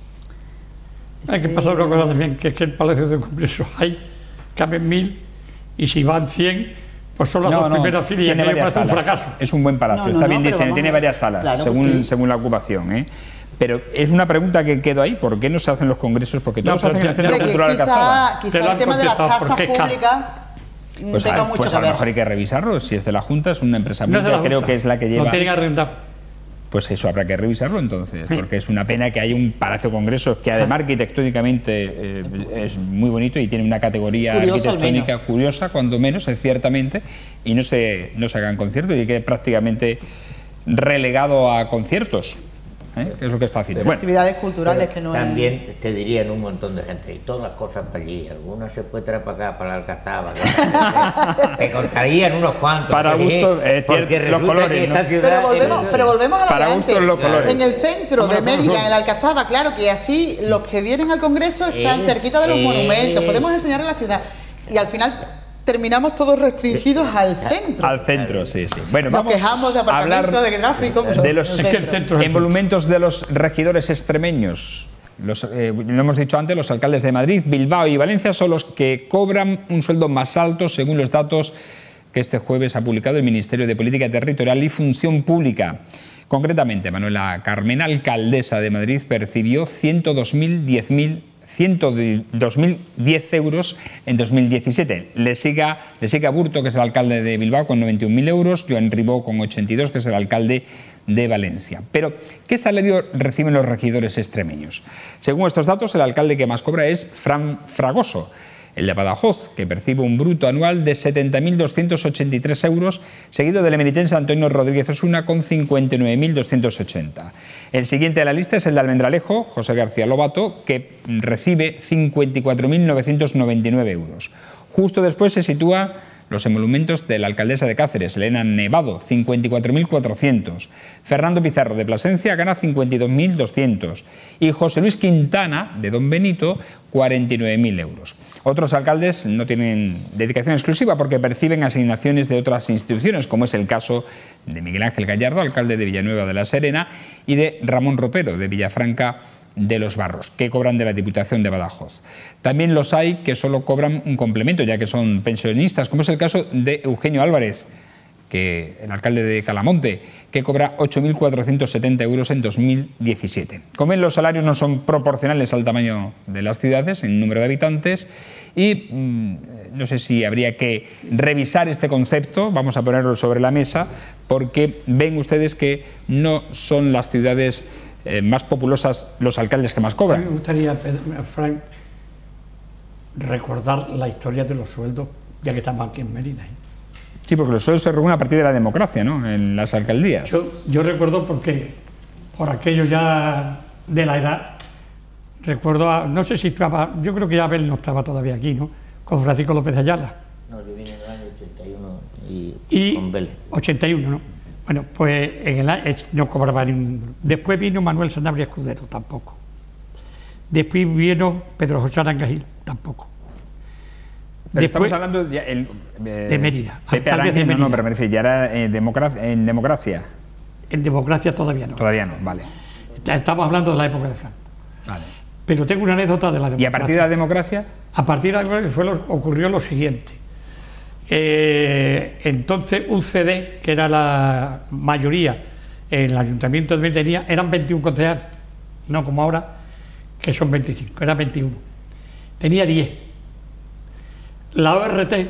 Hay que pasar una cosa también, que es que el palacio de congresos caben 1000 y si van 100, pues son las dos primeras filas y tiene varias salas. Un fracaso. Es un buen palacio, está bien diseñado, tiene varias salas, claro, según la ocupación, ¿eh? Pero es una pregunta que quedo ahí, ¿por qué no se hacen los congresos? Porque todos se hacen en el Centro Cultural Alcazaba. Quizá el tema de las tasas públicas pues a lo mejor hay que revisarlo, si es de la Junta, es una empresa pública, creo que es la que lleva... No tienen arrendado. Pues eso habrá que revisarlo entonces, porque es una pena que haya un palacio de congresos que además arquitectónicamente es muy bonito y tiene una categoría arquitectónica curiosa, cuando menos, ciertamente, y no se hagan conciertos y quede prácticamente relegado a conciertos. Que es lo que está haciendo. Bueno, actividades culturales que no también te dirían un montón de gente, y todas las cosas para allí, algunas se puede traer para acá, para Alcazaba, te costarían unos cuantos. Para gusto, los colores, ¿no? Pero volvemos a lo para de gustos antes. los colores. En el centro de Mérida, en el Alcazaba, claro que así los que vienen al Congreso están cerquita de los monumentos, podemos enseñar en la ciudad, y al final terminamos todos restringidos al centro. Al centro, sí. Bueno, nos quejamos de aparcamiento, de tráfico, de los emolumentos de los regidores extremeños. Lo hemos dicho antes, los alcaldes de Madrid, Bilbao y Valencia son los que cobran un sueldo más alto según los datos que este jueves ha publicado el Ministerio de Política Territorial y Función Pública. Concretamente, Manuela Carmena, alcaldesa de Madrid, percibió 102.010 euros en 2017. Le sigue Aburto, que es el alcalde de Bilbao, con 91.000 euros, Joan Ribó con 82, que es el alcalde de Valencia. Pero, ¿qué salario reciben los regidores extremeños? Según estos datos, el alcalde que más cobra es Fran Fragoso, el de Badajoz, que percibe un bruto anual de 70.283 euros, seguido del emeritense Antonio Rodríguez Osuna con 59.280. El siguiente de la lista es el de Almendralejo, José García Lobato, que recibe 54.999 euros. Justo después se sitúa los emolumentos de la alcaldesa de Cáceres, Elena Nevado, 54.400. Fernando Pizarro, de Plasencia, gana 52.200. Y José Luis Quintana, de Don Benito, 49.000 euros. Otros alcaldes no tienen dedicación exclusiva porque perciben asignaciones de otras instituciones, como es el caso de Miguel Ángel Gallardo, alcalde de Villanueva de la Serena, y de Ramón Ropero, de Villafranca de los Barros, que cobran de la Diputación de Badajoz. También los hay que solo cobran un complemento, ya que son pensionistas, como es el caso de Eugenio Álvarez, el alcalde de Calamonte, que cobra 8.470 euros en 2017. Como ven, los salarios no son proporcionales al tamaño de las ciudades, en número de habitantes, y no sé si habría que revisar este concepto, vamos a ponerlo sobre la mesa, porque ven ustedes que no son las ciudades más populosas los alcaldes que más cobran. A mí me gustaría, Frank, recordar la historia de los sueldos, ya que estamos aquí en Mérida. Sí, porque los sueldos se regulan a partir de la democracia, ¿no?, en las alcaldías. Yo recuerdo porque, por aquello ya de la edad, recuerdo, no sé si estaba, yo creo que ya Abel no estaba todavía aquí, ¿no?, con Francisco López de Ayala. No, yo vine en el año 81 y con Vélez. 81, ¿no? Bueno, pues en el año no cobraba ningún. Después vino Manuel Sanabria Escudero, tampoco. Después vino Pedro José Arangajil, tampoco. Pero después, estamos hablando de Mérida. Pepe Arangel, no, pero me refiero, ya era en democracia. En democracia todavía no. Todavía no, vale. Estamos hablando de la época de Franco. Vale. Pero tengo una anécdota de la democracia. ¿Y a partir de la democracia? A partir de la democracia ocurrió lo siguiente. Entonces un CD, que era la mayoría en el Ayuntamiento de Mérida, eran 21 concejales, no como ahora, que son 25, era 21. Tenía 10. La ORT, que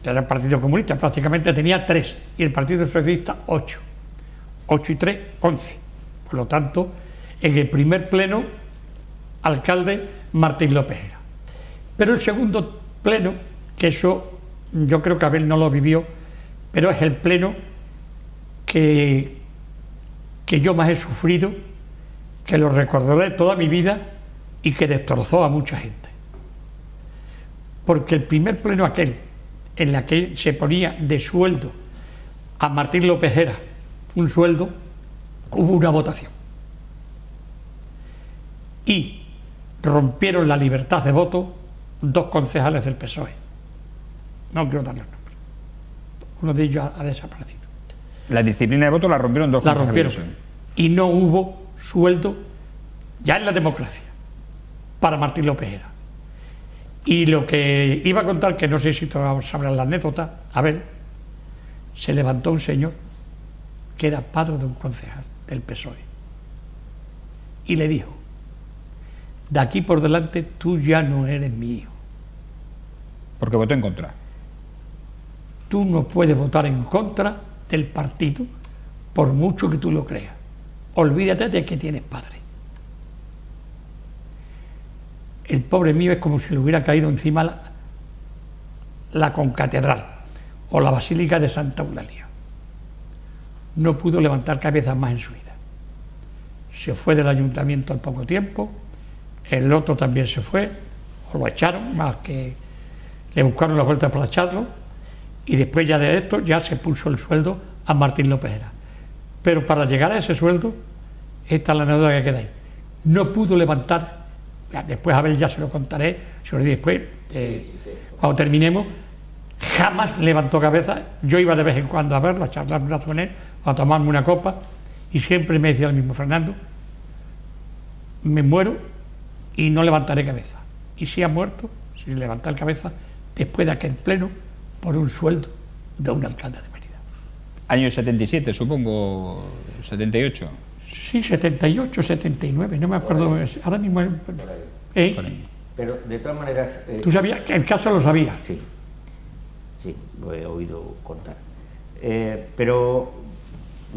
era el Partido Comunista, prácticamente tenía 3, y el Partido Socialista 8. 8 y 3, 11. Por lo tanto, en el primer pleno, alcalde Martín López era. Pero el segundo pleno, que eso yo creo que Abel no lo vivió, pero es el pleno que yo más he sufrido, que lo recordaré toda mi vida y que destrozó a mucha gente. Porque el primer pleno aquel, en la que se ponía de sueldo a Martín López era un sueldo, hubo una votación. Y rompieron la libertad de voto 2 concejales del PSOE. no quiero darle nombres. Uno de ellos ha desaparecido. La disciplina de voto la rompieron dos consejeros. La rompieron. Y no hubo sueldo ya en la democracia para Martín López Hera. Y lo que iba a contar, que no sé si todos sabrán la anécdota, a ver, se levantó un señor que era padre de un concejal del PSOE y le dijo: de aquí por delante tú ya no eres mi hijo. Porque votó en contra. Tú no puedes votar en contra del partido por mucho que tú lo creas. Olvídate de que tienes padre. El pobre mío es como si le hubiera caído encima la concatedral o la basílica de Santa Eulalia. No pudo levantar cabeza más en su vida. Se fue del ayuntamiento al poco tiempo, el otro también se fue, o lo echaron, más que le buscaron la vuelta para echarlo, y después ya de esto ya se puso el sueldo a Martín López Hera. Pero para llegar a ese sueldo, esta es la anécdota que queda ahí. No pudo levantar, después a ver, ya se lo contaré, se lo diré después, cuando terminemos, jamás levantó cabeza. Yo iba de vez en cuando a verlo, a charlar un rato con él, a tomarme una copa, y siempre me decía el mismo: Fernando, me muero y no levantaré cabeza. Y si ha muerto, sin levantar cabeza, después de aquel pleno, por un sueldo de un alcalde de Mérida. Año 77, supongo, 78. Sí, 78, 79, no me acuerdo. Ahora mismo. Pero de todas maneras. ¿Tú sabías? Que el caso lo sabía. Sí, sí, lo he oído contar. Pero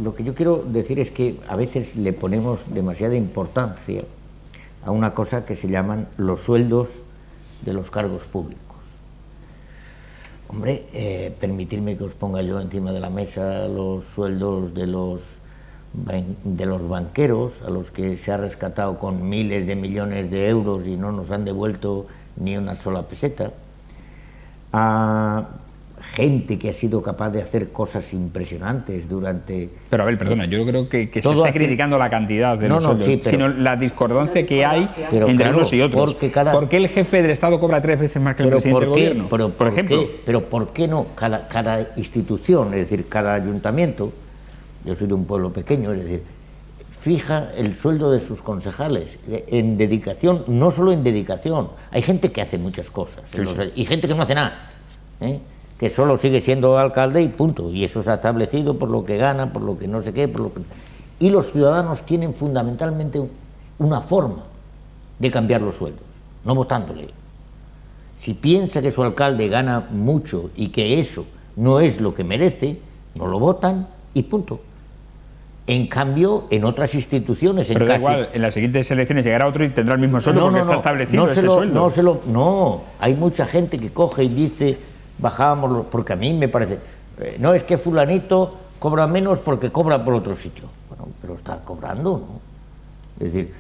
lo que yo quiero decir es que a veces le ponemos demasiada importancia a una cosa que se llaman los sueldos de los cargos públicos. Hombre, permitidme que os ponga yo encima de la mesa los sueldos de los banqueros, a los que se ha rescatado con miles de millones de euros y no nos han devuelto ni una sola peseta, a gente que ha sido capaz de hacer cosas impresionantes durante... Pero a ver, perdona, yo creo que se está criticando la cantidad de los sueldos, sí, sino la discordancia que hay entre unos y otros. ¿Por qué el jefe del Estado cobra 3 veces más que el presidente del gobierno? Por ejemplo. Pero ¿por qué no cada institución, es decir, cada ayuntamiento, yo soy de un pueblo pequeño, es decir, fija el sueldo de sus concejales en dedicación, no solo en dedicación, hay gente que hace muchas cosas, sí, y gente que no hace nada, que solo sigue siendo alcalde y punto, y eso se ha establecido por lo que gana, por lo que no sé qué, y los ciudadanos tienen fundamentalmente una forma de cambiar los sueldos, no votándole. Si piensa que su alcalde gana mucho y que eso no es lo que merece, no lo votan y punto. En cambio, en otras instituciones... Pero da igual, en las siguientes elecciones llegará otro y tendrá el mismo sueldo porque está establecido ese sueldo. No, hay mucha gente que coge y dice, bajábamos, porque a mí me parece, no, es que fulanito cobra menos porque cobra por otro sitio. Bueno, pero está cobrando, ¿no? Es decir,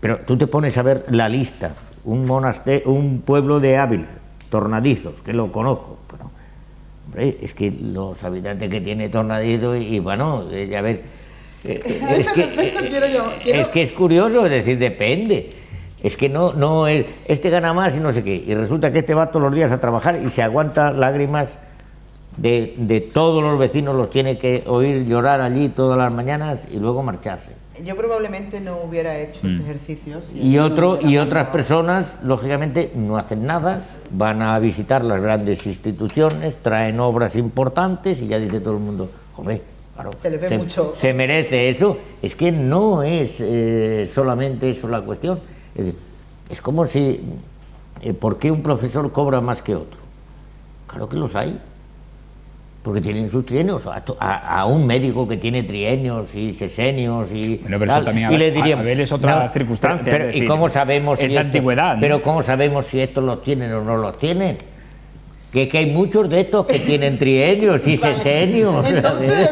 pero tú te pones a ver la lista, un pueblo de Ávila, Tornadizos, que lo conozco, bueno, hombre, es que los habitantes que tiene Tornadizos, y bueno, a ver... Es que es curioso, es decir, depende. Es que no este gana más y no sé qué. Y resulta que este va todos los días a trabajar y se aguanta lágrimas de todos los vecinos, los tiene que oír llorar allí todas las mañanas y luego marcharse. Yo probablemente no hubiera hecho este ejercicio. Y otras personas, lógicamente, no hacen nada, van a visitar las grandes instituciones, traen obras importantes y ya dice todo el mundo, joder, claro, se les ve mucho. Se merece eso. Es que no es solamente eso la cuestión. Es como si... ¿por qué un profesor cobra más que otro? Claro que los hay. Porque tienen sus trienios. A un médico que tiene trienios y sesenios y... Bueno, pero eso también y le diríamos, Abel es otra circunstancia. Pero, ¿y cómo sabemos si la antigüedad? Pero ¿cómo sabemos si estos los tienen o no los tienen? Que es que hay muchos de estos que tienen trienios y sesenios. Entonces,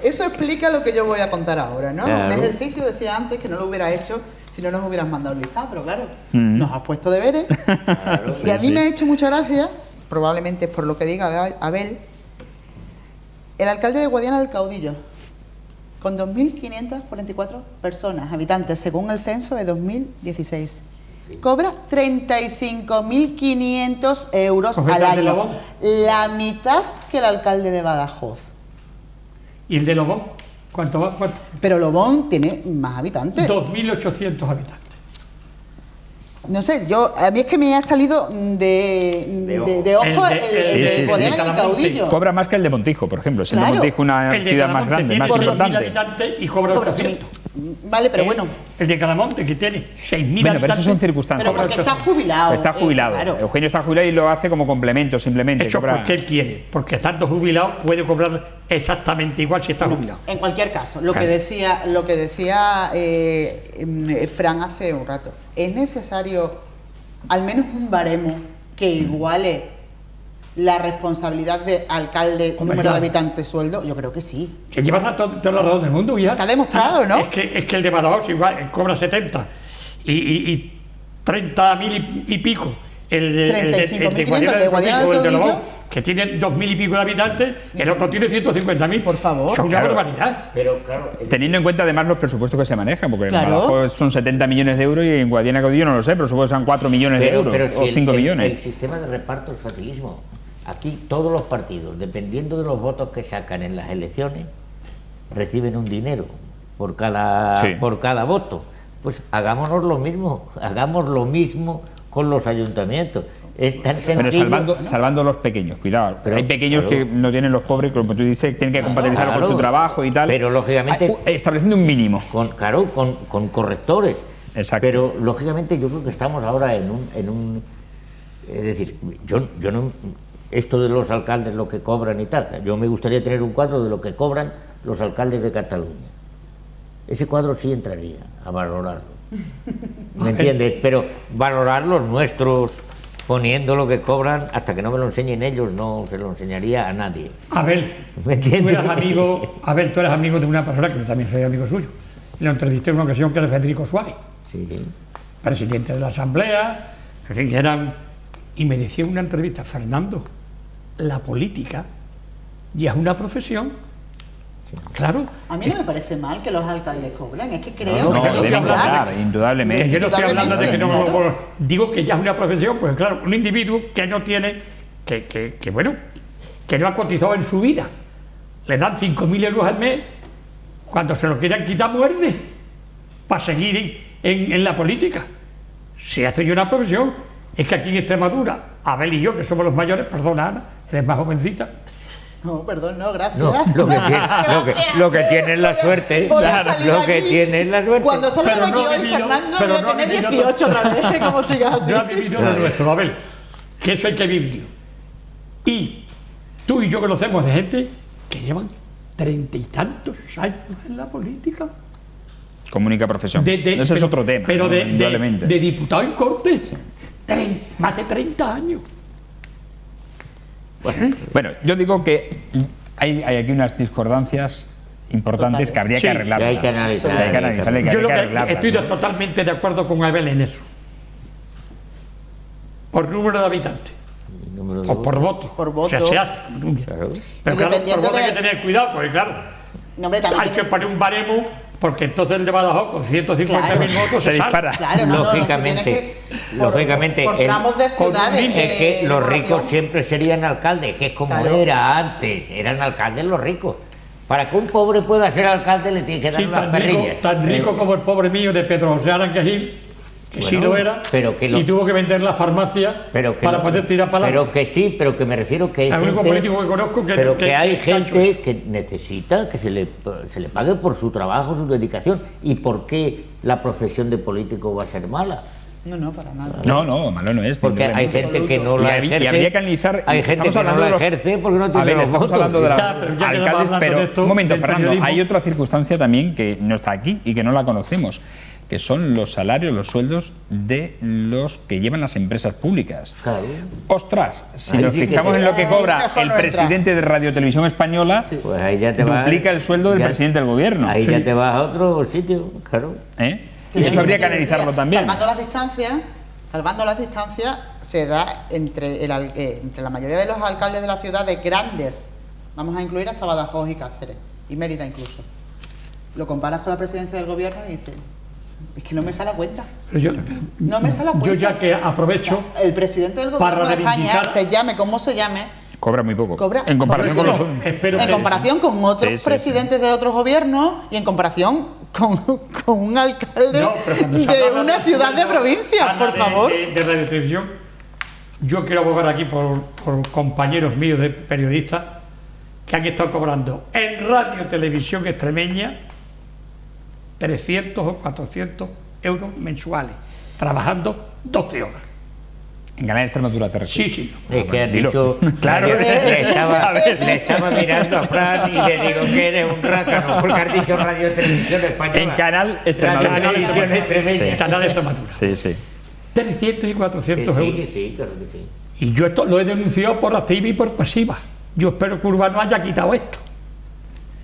eso explica lo que yo voy a contar ahora, ¿no? Claro. Un ejercicio, decía antes, que no lo hubiera hecho si no nos hubieras mandado el listado, pero claro, nos has puesto deberes. Claro, y a mí me ha hecho mucha gracia, probablemente es por lo que diga Abel, el alcalde de Guadiana del Caudillo, con 2.544 personas, habitantes, según el censo de 2016. cobra 35.500 euros al año, la mitad que el alcalde de Badajoz. ¿Y el de Lobón? ¿Cuánto va? ¿Cuánto? Pero Lobón tiene más habitantes. 2.800 habitantes. No sé, a mí es que me ha salido de ojo el Guadiana del Caudillo. Cobra más que el de Montijo, por ejemplo. Es el de Montijo una ciudad más grande, más importante. Habitantes y cobra 800. Vale, pero bueno. El de Cadamonte, que tiene 6.000 habitantes. Bueno, pero eso son circunstancias. Pero porque está jubilado. Está jubilado. Claro. Eugenio está jubilado y lo hace como complemento, simplemente. Eso porque él quiere. Porque estando jubilado puede cobrar exactamente igual si está jubilado. En cualquier caso, lo que decía Fran hace un rato, ¿es necesario al menos un baremo que iguale la responsabilidad de alcalde, número de habitantes, sueldo? Yo creo que sí. Que lleva toda la razón del mundo ya. Está demostrado, ¿no? Es que el de Badajoz igual cobra 70 y 30.000 y pico. El de Guadiana del Caudillo, que tiene 2.000 y pico de habitantes, el otro tiene 150.000. Por favor. Son una barbaridad. Pero claro, teniendo en cuenta además los presupuestos que se manejan, porque claro, en Badajoz son 70 millones de euros y en Guadiana Caudillo no lo sé, pero supongo que son 4 millones de euros o 5 millones. El sistema de reparto es facilismo. Aquí todos los partidos, dependiendo de los votos que sacan en las elecciones, reciben un dinero por cada voto. Pues hagámonos lo mismo, hagamos lo mismo con los ayuntamientos. Es tan sencillo. Pero salvando los pequeños, cuidado. Pero hay pequeños que no tienen los pobres, como tú dices, tienen que compatibilizarlo con su trabajo y tal. Pero lógicamente. Estableciendo un mínimo. Con correctores. Exacto. Pero lógicamente yo creo que estamos ahora en un. Es decir, yo no. Esto de los alcaldes, lo que cobran y tal. Yo me gustaría tener un cuadro de lo que cobran los alcaldes de Cataluña. Ese cuadro sí entraría a valorarlo. ¿Me entiendes? Pero valorar los nuestros, poniendo lo que cobran, hasta que no me lo enseñen ellos, no se lo enseñaría a nadie. Abel, ¿me entiendes? tú eres amigo de una persona que yo también soy amigo suyo. Lo entrevisté en una ocasión, que era Federico Suárez, sí, presidente de la Asamblea, en fin, y me decía en una entrevista, Fernando, la política ya es una profesión. Sí. Claro. A mí no me parece mal que los alcaldes cobren, es que creo que deben cobrar, indudablemente. Yo no estoy hablando de que no, digo que ya es una profesión, pues claro, un individuo que no tiene, que no ha cotizado en su vida, le dan 5.000 euros al mes, cuando se lo quieran quitar muerde, para seguir en la política. Se hace ya una profesión. Es que aquí en Extremadura, Abel y yo, que somos los mayores, perdona Ana, eres más jovencita. No, perdón, no, gracias. No, lo que tiene es la suerte. Claro, lo que tiene es la suerte. Cuando salga de aquí hoy, Fernando, voy a tener 18 otra vez, como sigas así. No ha vivido lo nuestro, Abel, que eso hay que vivirlo. Y tú y yo conocemos de gente que llevan 30 y tantos años en la política. Como única profesión. Ese es otro tema. Pero de diputado en Cortes. Sí. Más de 30 años. Bueno, yo digo que hay aquí unas discordancias importantes que habría que arreglar. Hay que analizar. Yo estoy totalmente de acuerdo con Abel en eso. Por número de habitantes. O por votos. Por votos. O sea, se hace. Claro. Pero claro, por votos hay que tener cuidado, porque claro, hay que poner un baremo. Porque entonces el de Badajoz con 150.000 votos se dispara. Claro, lógicamente, por tramos de ciudades. Es que los ricos siempre serían alcaldes, que es como era antes, eran alcaldes los ricos. Para que un pobre pueda ser alcalde le tiene que dar unas perrillas. Tan rico como el pobre mío de Pedro José Aranquejil, que sí lo era, y tuvo que vender la farmacia para poder tirar para adelante. Pero que me refiero que hay el único político que conozco que hay gente que necesita que se le pague por su trabajo, su dedicación. ¿Y por qué la profesión de político va a ser mala? No, para nada. No, malo no es. Porque hay gente que no la ejerce. Y habría que analizar. Hay gente que no la ejerce porque no tiene los votos. Estamos hablando de los alcaldes, pero un momento, Fernando, hay otra circunstancia también que no está aquí y que no la conocemos, que son los salarios, los sueldos de los que llevan las empresas públicas. Claro. Ostras, si nos fijamos en lo que cobra el presidente de Radio Televisión Española, pues ahí ya te duplica el sueldo del presidente del gobierno. Ahí ya te vas a otro sitio, claro. Y eso habría que analizarlo también. Salvando las distancias, se da entre la mayoría de los alcaldes de las ciudades grandes, vamos a incluir hasta Badajoz y Cáceres, y Mérida incluso. Lo comparas con la presidencia del gobierno y dices, Es que no me sale a cuenta. No me sale a cuenta. Yo ya que aprovecho... El presidente del gobierno de España, se llame como se llame... Cobra muy poco. Cobra en comparación con otros presidentes de otros gobiernos y en comparación con un alcalde de una ciudad de provincia, por favor. De Radio Televisión, yo quiero abogar aquí por compañeros míos de periodistas que han estado cobrando en Radio Televisión extremeña 300 o 400 euros mensuales, trabajando 12 horas. En Canal Extremadura te refieres. Sí. Es que has dicho... Claro. Le estaba mirando a Fran y le digo que eres un rácano, porque has dicho Radio Televisión Española. En Canal Extremadura. Canal Extremadura. Sí. 300 y 400 euros. Sí, claro que sí. Y yo esto lo he denunciado por activa y por pasiva. Yo espero que Urbano haya quitado esto.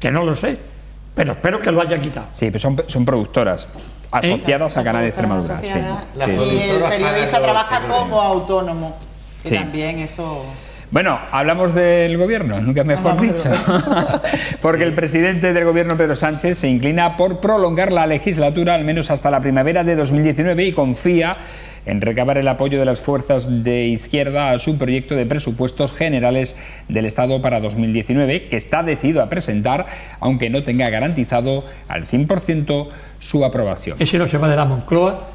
Que no lo sé, pero espero que lo haya quitado. Sí, pero son productoras asociadas a Canal Extremadura. Y el periodista trabaja como autónomo. Que también eso... Bueno, hablamos del gobierno, nunca mejor dicho. Porque el presidente del gobierno, Pedro Sánchez, se inclina por prolongar la legislatura al menos hasta la primavera de 2019 y confía en recabar el apoyo de las fuerzas de izquierda a su proyecto de presupuestos generales del Estado para 2019, que está decidido a presentar, aunque no tenga garantizado al 100% su aprobación. Ese no se va de la Moncloa.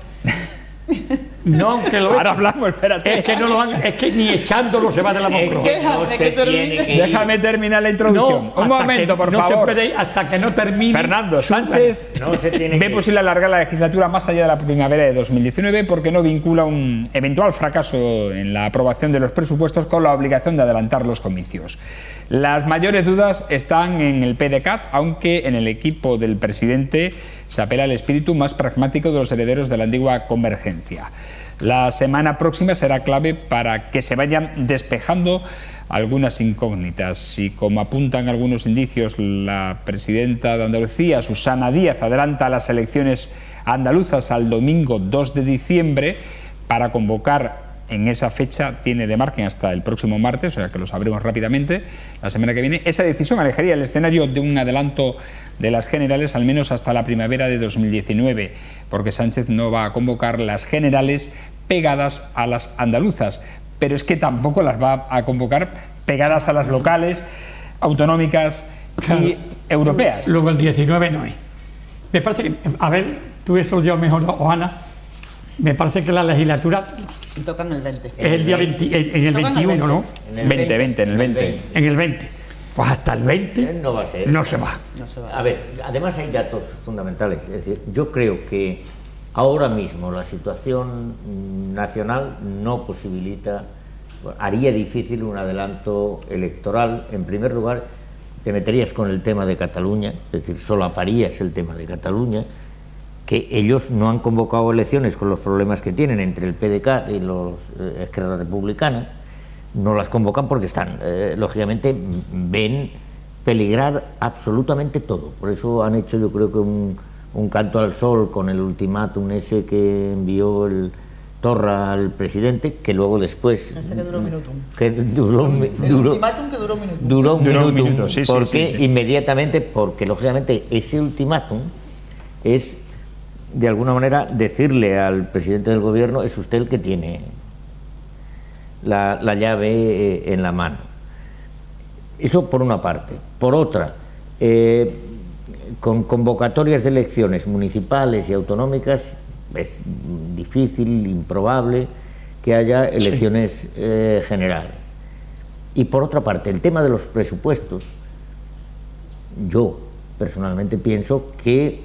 No, aunque lo ahora hablamos, espérate. Es que ni echándolo se va de la Moncloa. Déjame terminar la introducción. Un momento, por favor. Hasta que no termine. Fernando Sánchez ve posible alargar la legislatura más allá de la primavera de 2019 porque no vincula un eventual fracaso en la aprobación de los presupuestos con la obligación de adelantar los comicios. Las mayores dudas están en el PDeCAT, aunque en el equipo del presidente se apela al espíritu más pragmático de los herederos de la antigua Convergencia. La semana próxima será clave para que se vayan despejando algunas incógnitas y, como apuntan algunos indicios, la presidenta de Andalucía, Susana Díaz, adelanta las elecciones andaluzas al domingo 2 de diciembre para convocar en esa fecha, tiene de margen hasta el próximo martes, o sea que lo sabremos rápidamente la semana que viene. Esa decisión alejaría el escenario de un adelanto de las generales al menos hasta la primavera de 2019, porque Sánchez no va a convocar las generales pegadas a las andaluzas, pero es que tampoco las va a convocar pegadas a las locales, autonómicas y europeas. Luego el 19 no es. Me parece que, a ver, tú eso yo mejor, o Ana, me parece que la legislatura... Tocan el 20. Es el día 20, en el 21, ¿no? En el 20. En el 20. Pues hasta el 20 no va a ser. No se va. A ver, además hay datos fundamentales. Es decir, yo creo que ahora mismo la situación nacional no posibilita, haría difícil un adelanto electoral. En primer lugar, te meterías con el tema de Cataluña, es decir, solaparías el tema de Cataluña, que ellos no han convocado elecciones con los problemas que tienen entre el PDeCAT y los Esquerra Republicana, no las convocan porque están, lógicamente, ven peligrar absolutamente todo. Por eso han hecho, yo creo que un canto al sol con el ultimátum ese que envió el Torra al presidente, que luego después... Ese que duró un minuto. El ultimátum que duró un minuto. Duró un minuto, sí, porque inmediatamente, porque lógicamente ese ultimátum es, de alguna manera, decirle al presidente del gobierno, es usted el que tiene la llave en la mano. Eso por una parte. Por otra, con convocatorias de elecciones municipales y autonómicas es difícil, improbable que haya elecciones generales. Y por otra parte, el tema de los presupuestos, yo personalmente pienso que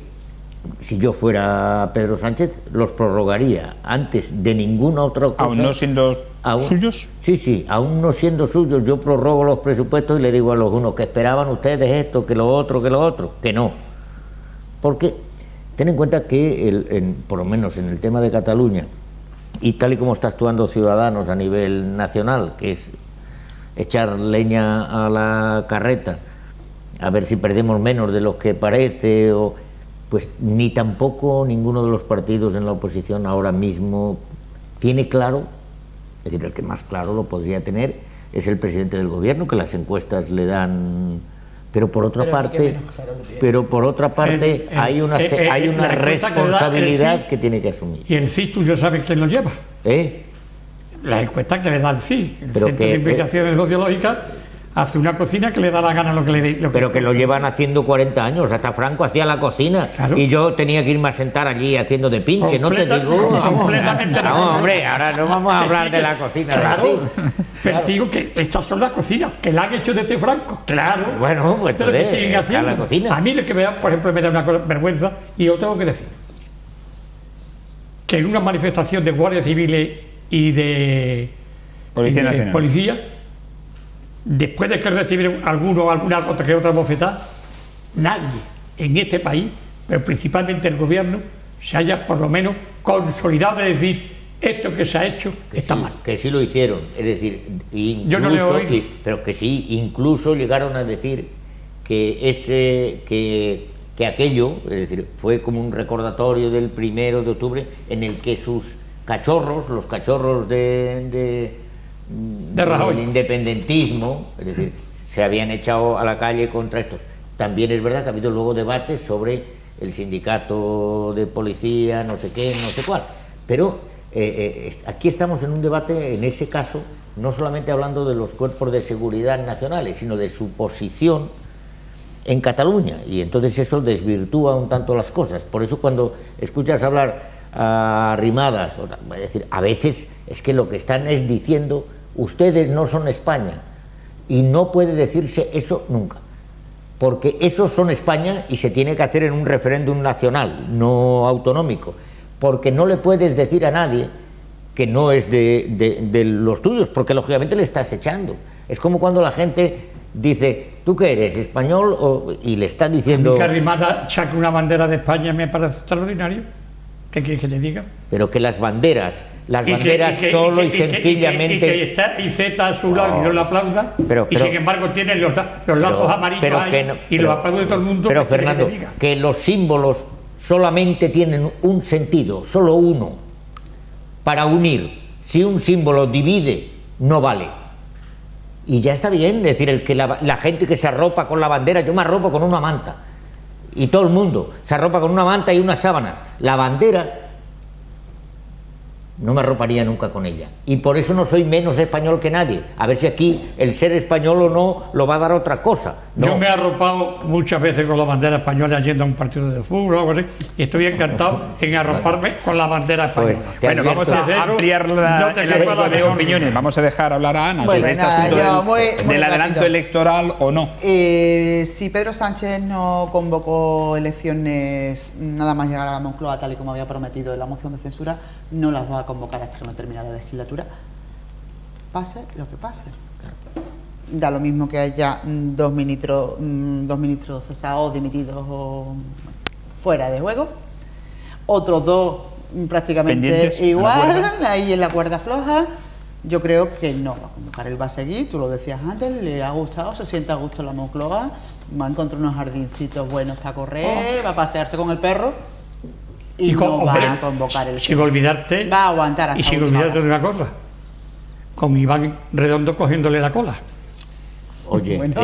si yo fuera Pedro Sánchez, los prorrogaría antes de ninguna otra cosa. ¿Aún no siendo suyos? Sí, aún no siendo suyos, yo prorrogo los presupuestos y le digo a los unos que esperaban ustedes esto, que lo otro, que no. Porque ten en cuenta que, por lo menos en el tema de Cataluña, y tal y como está actuando Ciudadanos a nivel nacional, que es echar leña a la carreta, a ver si perdemos menos de lo que parece, pues ni tampoco ninguno de los partidos en la oposición ahora mismo tiene claro, es decir, el que más claro lo podría tener es el presidente del gobierno, que las encuestas le dan Pero por otra parte, hay una responsabilidad que tiene que asumir. ¿Y el CIS tú ya sabes quién lo lleva? La encuesta que le da el CIS, el Centro de Investigaciones Sociológicas, hace una cocina que le da la gana lo que le dé. Pero que lo llevan haciendo 40 años, hasta Franco hacía la cocina, claro. Y yo tenía que irme a sentar allí haciendo de pinche, no te digo. Vamos, hombre, ahora no vamos a hablar de la cocina. Claro, pero te digo que estas son las cocinas, que la han hecho desde Franco, claro. Bueno, pues pero que siguen haciendo. La cocina. A mí lo que me da, por ejemplo, me da una vergüenza, y yo tengo que decir, que en una manifestación de guardias civiles y de policía, después de que recibieron alguna otra bofetada, nadie en este país, pero principalmente el gobierno, se haya por lo menos consolidado de decir esto que se ha hecho que está mal. Que sí lo hicieron, es decir, incluso, yo no le he oído. Pero que sí, incluso llegaron a decir que que aquello, es decir, fue como un recordatorio del 1 de octubre en el que sus cachorros, los cachorros del independentismo, es decir, se habían echado a la calle contra estos. También es verdad que ha habido luego debates sobre el sindicato de policía, no sé qué, no sé cuál, pero aquí estamos en un debate, en ese caso, no solamente hablando de los cuerpos de seguridad nacionales, sino de su posición en Cataluña, y entonces eso desvirtúa un tanto las cosas. Por eso cuando escuchas hablar a Rimadas, es decir, a veces es que lo que están es diciendo, ustedes no son España, y no puede decirse eso nunca, porque esos son España y se tiene que hacer en un referéndum nacional, no autonómico, porque no le puedes decir a nadie que no es de los tuyos, porque lógicamente le estás echando. Es como cuando la gente dice, ¿tú qué eres, español? Y le está diciendo... A mí que Arrimada saque una bandera de España me parece extraordinario. ¿Qué quieres que te diga? Pero que las banderas solo y sencillamente... Y Z a su lado y no la aplauda, y sin embargo tienen los lazos amarillos y los aplaude todo el mundo. Pero Fernando, que los símbolos solamente tienen un sentido, solo uno, para unir. Si un símbolo divide, no vale. Y ya está bien, es decir, la gente que se arropa con la bandera, yo me arropo con una manta, y todo el mundo se arropa con una manta y unas sábanas. La bandera no me arroparía nunca con ella, y por eso no soy menos español que nadie. A ver si aquí el ser español o no lo va a dar otra cosa. No. Yo me he arropado muchas veces con la bandera española yendo a un partido de fútbol o algo así, y estoy encantado en arroparme con la bandera española. Bueno, vamos a ampliar el abanico de opiniones. Vamos a dejar hablar a Ana sobre este asunto del adelanto electoral o no. Si Pedro Sánchez no convocó elecciones nada más llegar a la Moncloa, tal y como había prometido en la moción de censura, no las va a convocar hasta que no termine la legislatura, pase lo que pase. Da lo mismo que haya dos ministros cesados, dimitidos o fuera de juego, otros dos prácticamente pendientes, igual, ahí en la cuerda floja. Yo creo que no va a convocar, él va a seguir, tú lo decías antes, le ha gustado, se siente a gusto en la Moncloa, va a encontrar unos jardincitos buenos para correr, va a pasearse con el perro. Y no va a convocar el sin olvidarte, va a aguantar hasta y sin olvidarte de una cosa, con Iván Redondo cogiéndole la cola. Oye, bueno,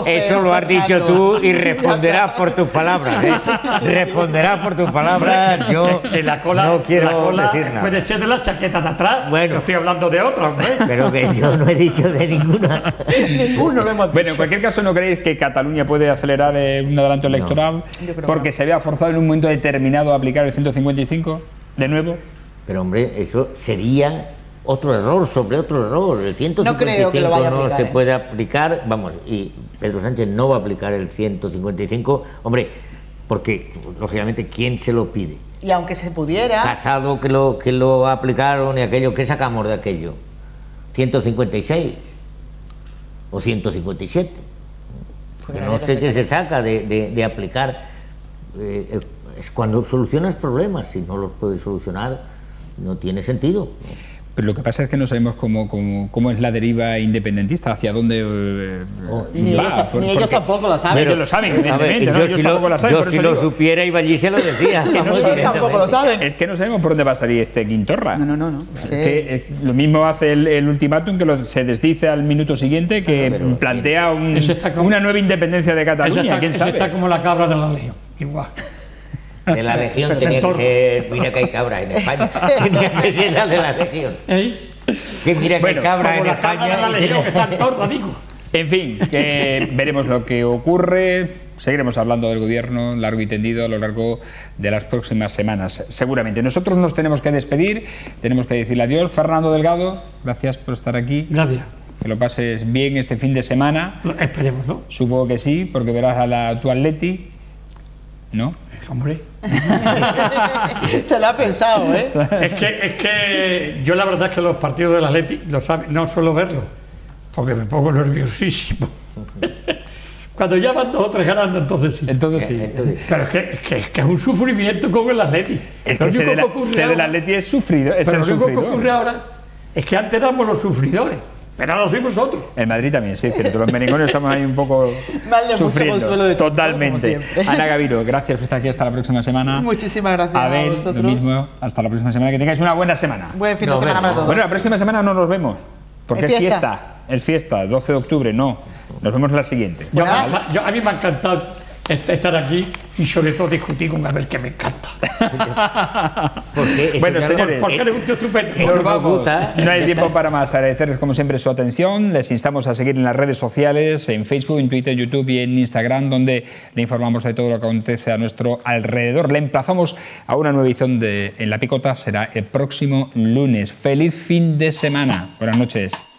eso lo has dicho tú y responderás por tus palabras. Responderás por tus palabras. Yo que la cola, no quiero decir nada. Puede ser de la chaqueta de atrás. Bueno, no estoy hablando de otra, hombre. Pero que yo no he dicho de ninguna. Ninguno lo hemos dicho. Bueno, en cualquier caso, ¿no creéis que Cataluña puede acelerar un adelanto electoral? Porque se había forzado en un momento determinado a aplicar el 155 de nuevo. Pero hombre, eso sería otro error sobre otro error. El 155 no creo que lo vaya a aplicar, no se puede aplicar, vamos, y Pedro Sánchez no va a aplicar el 155, hombre, porque lógicamente ¿quién se lo pide? Y aunque se pudiera... Casado que lo aplicaron y aquello, ¿qué sacamos de aquello? 156 o 157. Pues no sé qué se saca de aplicar. Es cuando solucionas problemas, si no los puedes solucionar no tiene sentido. Pero lo que pasa es que no sabemos cómo es la deriva independentista, hacia dónde ni va. Ni ellos tampoco lo saben. Ellos lo saben, evidentemente. ¿no? Ellos tampoco lo saben. Yo si lo supiera iba allí y se lo decía. Ellos tampoco lo saben. Es que no sabemos por dónde va a salir este Quintorra. No. Lo mismo hace el ultimátum, que se desdice al minuto siguiente, que plantea una nueva independencia de Cataluña. ¿Quién sabe? Está como la cabra de la Legión, igual. De la Legión tenía que ser... Mira que hay cabra en España. Tenía que ser la de la Legión. Que mira que hay cabra en España. La Legión, que está en torno, digo. En fin, que veremos lo que ocurre. Seguiremos hablando del gobierno largo y tendido a lo largo de las próximas semanas, seguramente. Nosotros nos tenemos que despedir, tenemos que decirle adiós. Fernando Delgado, gracias por estar aquí. Gracias. Que lo pases bien este fin de semana. Esperemos, ¿no? Supongo que sí, porque verás a tu Atleti, ¿no? Hombre. Se lo ha pensado, ¿eh? Es que yo la verdad es que los partidos del Atleti no suelo verlos, porque me pongo nerviosísimo. Cuando ya van 2 o 3 ganando, entonces sí. Pero es que es un sufrimiento con el Atleti. Es que ser del Atleti es sufrido. Pero lo único que ocurre ahora es que antes éramos los sufridores. Pero ahora sois vosotros. En Madrid también, sí, es cierto. Los merengones estamos ahí un poco sufriendo. De totalmente. Ana Gaviro, gracias por estar aquí. Hasta la próxima semana. Muchísimas gracias Abel, a vosotros. Lo mismo. Hasta la próxima semana. Que tengáis una buena semana. Buen fin de semana para todos. Bueno, la próxima semana no nos vemos. Porque es fiesta. Es fiesta, 12 de octubre, no. Nos vemos la siguiente. A mí me ha encantado estar aquí y sobre todo discutir con Abel, que me encanta. Bueno, señores, porque eres un tío estupendo. Nos vamos. No hay tiempo para más. Agradecerles como siempre su atención. Les instamos a seguir en las redes sociales, en Facebook, en Twitter, YouTube y en Instagram, donde le informamos de todo lo que acontece a nuestro alrededor. Le emplazamos a una nueva edición de En la Picota. Será el próximo lunes. Feliz fin de semana. Buenas noches.